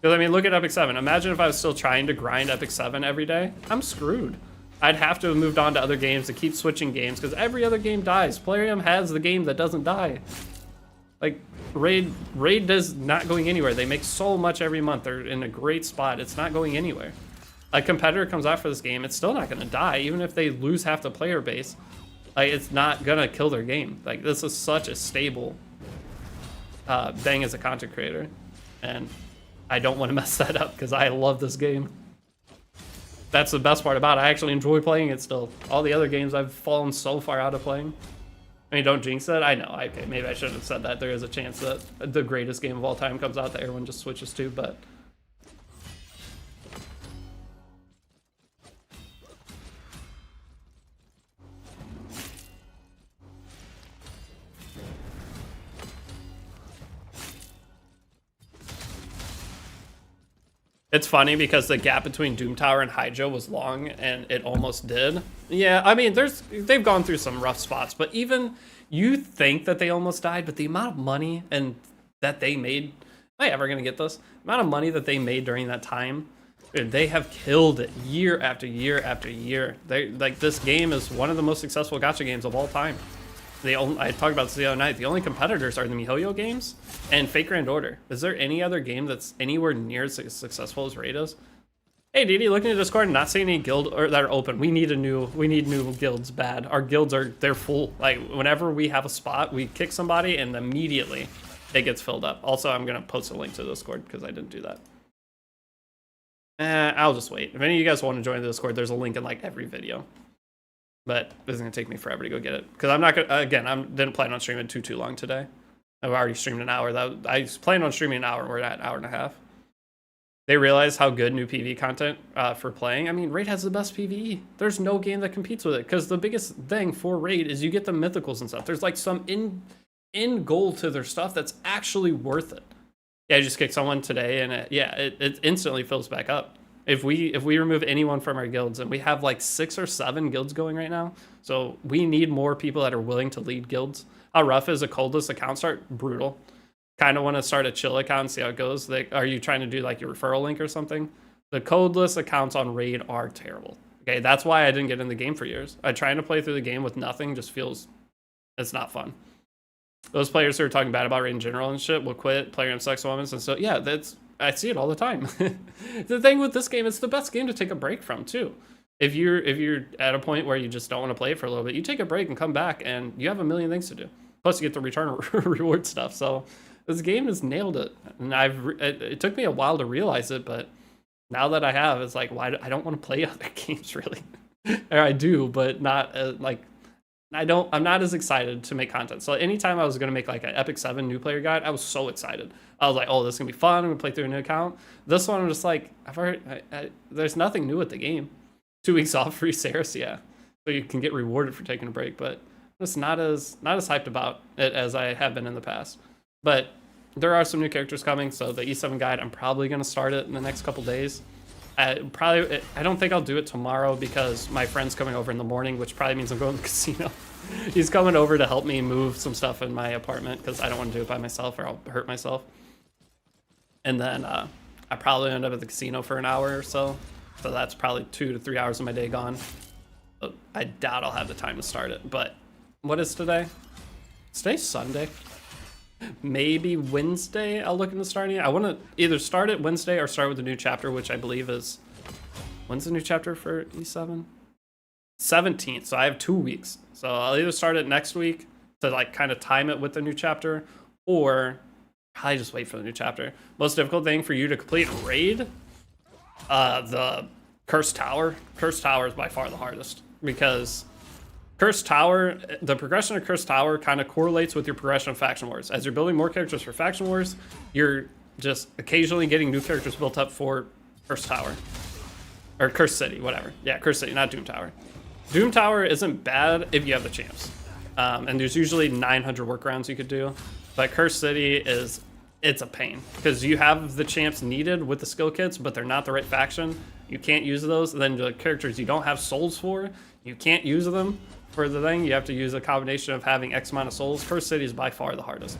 Because I mean, look at Epic 7. Imagine if I was still trying to grind Epic 7 every day. I'm screwed. I'd have to have moved on to other games to keep switching games because every other game dies. Plarium has the game that doesn't die. Like, Raid does not going anywhere. They make so much every month. They're in a great spot. It's not going anywhere. A competitor comes out for this game, it's still not going to die, even if they lose half the player base. Like, it's not going to kill their game. Like, this is such a stable thing as a content creator. And I don't want to mess that up because I love this game. That's the best part about it. I actually enjoy playing it still. All the other games I've fallen so far out of playing. I mean, don't jinx it. I know. Okay, maybe I shouldn't have said that. There is a chance that the greatest game of all time comes out that everyone just switches to, but... It's funny because the gap between Doom Tower and Hydra was long, and it almost did. Yeah, I mean, they've gone through some rough spots, but even you think that they almost died, but the amount of money and that they made, am I ever gonna get this? The amount of money that they made during that time, dude, they have killed it year after year after year. This game is one of the most successful gacha games of all time. I talked about this the other night. The only competitors are the MiHoYo games and Fate Grand Order. Is there any other game that's anywhere near as successful as Raid is? Hey, Didi, looking at Discord and not seeing any guild that are open. We need new guilds bad. Our guilds they're full. Like whenever we have a spot, we kick somebody and immediately it gets filled up. Also, I'm gonna post a link to the Discord because I didn't do that. I'll just wait. If any of you guys want to join the Discord, there's a link in like every video. But this is gonna take me forever to go get it because I'm not gonna. Again, I didn't plan on streaming too long today. I've already streamed an hour. I planned on streaming an hour. We're at an hour and a half. They realize how good new PvE content for playing. I mean, Raid has the best PvE. There's no game that competes with it because the biggest thing for Raid is you get the mythicals and stuff. There's like some in goal to their stuff that's actually worth it. Yeah, I just kicked someone today, and it instantly fills back up. If we remove anyone from our guilds, and we have like 6 or 7 guilds going right now, so we need more people that are willing to lead guilds. How rough is a coldless account start? Brutal. Kind of want to start a chill account and see how it goes. Like, are you trying to do like your referral link or something? The codeless accounts on Raid are terrible. Okay, that's why I didn't get in the game for years. Trying to play through the game with nothing just feels, it's not fun. Those players who are talking bad about Raid in general and shit will quit playing sex moments and so yeah, I see it all the time. The thing with this game, it's the best game to take a break from too. If you're at a point where you just don't want to play it for a little bit, you take a break and come back and you have a million things to do. Plus you get the return reward stuff. So this game has nailed it. And it took me a while to realize it, but now that I have, it's like, why I don't want to play other games really. Or I do, but not like I'm not as excited to make content. So anytime I was going to make like an Epic 7 new player guide, I was so excited. I was like, oh, this is going to be fun. I'm going to play through a new account. This one, I'm just like, there's nothing new with the game. 2 weeks off, free Saris, yeah. So you can get rewarded for taking a break, but I'm just not as hyped about it as I have been in the past. But there are some new characters coming, so the E7 guide, I'm probably going to start it in the next couple days. I don't think I'll do it tomorrow because my friend's coming over in the morning, which probably means I'm going to the casino. He's coming over to help me move some stuff in my apartment because I don't want to do it by myself or I'll hurt myself. And then I probably end up at the casino for an hour or so. So that's probably 2 to 3 hours of my day gone. But I doubt I'll have the time to start it. But what is today? Today's Sunday. Maybe Wednesday I'll look into starting it. I want to either start it Wednesday or start with the new chapter, which I believe is... When's the new chapter for E7? 17th, so I have 2 weeks. So I'll either start it next week to like kind of time it with the new chapter, or probably just wait for the new chapter. Most difficult thing for you to complete Raid? The Cursed Tower. Cursed Tower is by far the hardest because Cursed Tower, the progression of Cursed Tower kind of correlates with your progression of Faction Wars. As you're building more characters for Faction Wars, you're just occasionally getting new characters built up for Cursed Tower. Or Cursed City, whatever. Yeah, Cursed City, not Doom Tower. Doom Tower isn't bad if you have the champs. And there's usually 900 workarounds you could do. But Cursed City it's a pain. Because you have the champs needed with the skill kits, but they're not the right faction. You can't use those. And then the characters you don't have souls for, you can't use them for the thing. You have to use a combination of having X amount of souls. Cursed City is by far the hardest.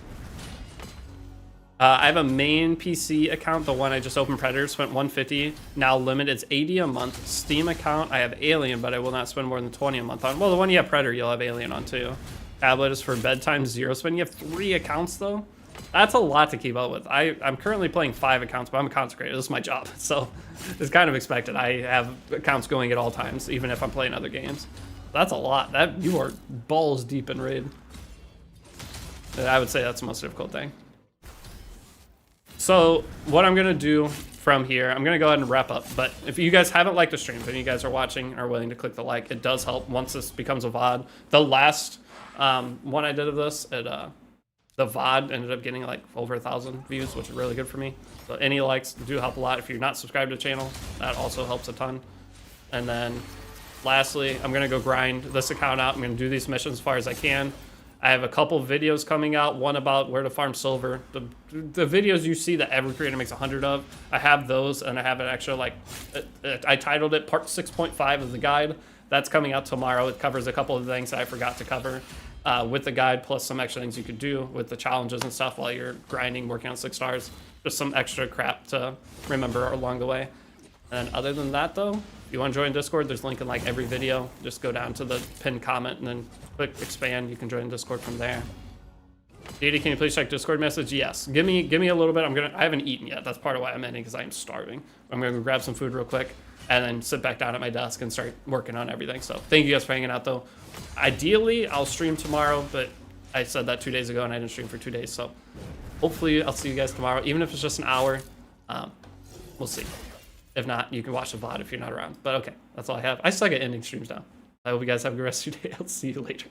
I have a main PC account, the one I just opened Predator, spent 150. Now limit is 80 a month. Steam account, I have Alien, but I will not spend more than 20 a month on. Well, the one you have Predator, you'll have Alien on too. Tablet is for bedtime, 0 spend. You have 3 accounts though. That's a lot to keep up with. I'm currently playing 5 accounts, but I'm a consecrator. This is my job, so it's kind of expected. I have accounts going at all times, even if I'm playing other games. That's a lot. You are balls deep in Raid. I would say that's the most difficult thing. So what I'm gonna do from here, I'm gonna go ahead and wrap up. But if you guys haven't liked the stream, if any of you guys are watching and are willing to click the like, it does help once this becomes a VOD. The last one I did of this, the VOD ended up getting like over 1,000 views, which is really good for me. So any likes do help a lot. If you're not subscribed to the channel, that also helps a ton. And then lastly, I'm gonna go grind this account out. I'm gonna do these missions as far as I can. I have a couple videos coming out, one about where to farm silver. The videos you see that every creator makes 100 of, I have those, and I have an extra, like, I titled it Part 6.5 of the guide. That's coming out tomorrow. It covers a couple of things that I forgot to cover with the guide, plus some extra things you could do with the challenges and stuff while you're grinding, working on 6 stars. Just some extra crap to remember along the way. And other than that, though, if you want to join Discord, there's a link in like every video. Just go down to the pinned comment and then click expand. You can join Discord from there. Deity, can you please check Discord message? Yes. Give me a little bit. I haven't eaten yet. That's part of why I'm ending, because I'm starving. I'm gonna go grab some food real quick and then sit back down at my desk and start working on everything. So thank you guys for hanging out though. Ideally, I'll stream tomorrow, but I said that 2 days ago and I didn't stream for 2 days. So Hopefully, I'll see you guys tomorrow, even if it's just an hour. We'll see. If not, you can watch the VOD if you're not around. But okay, that's all I have. I suck at ending streams now. I hope you guys have a good rest of your day. I'll see you later.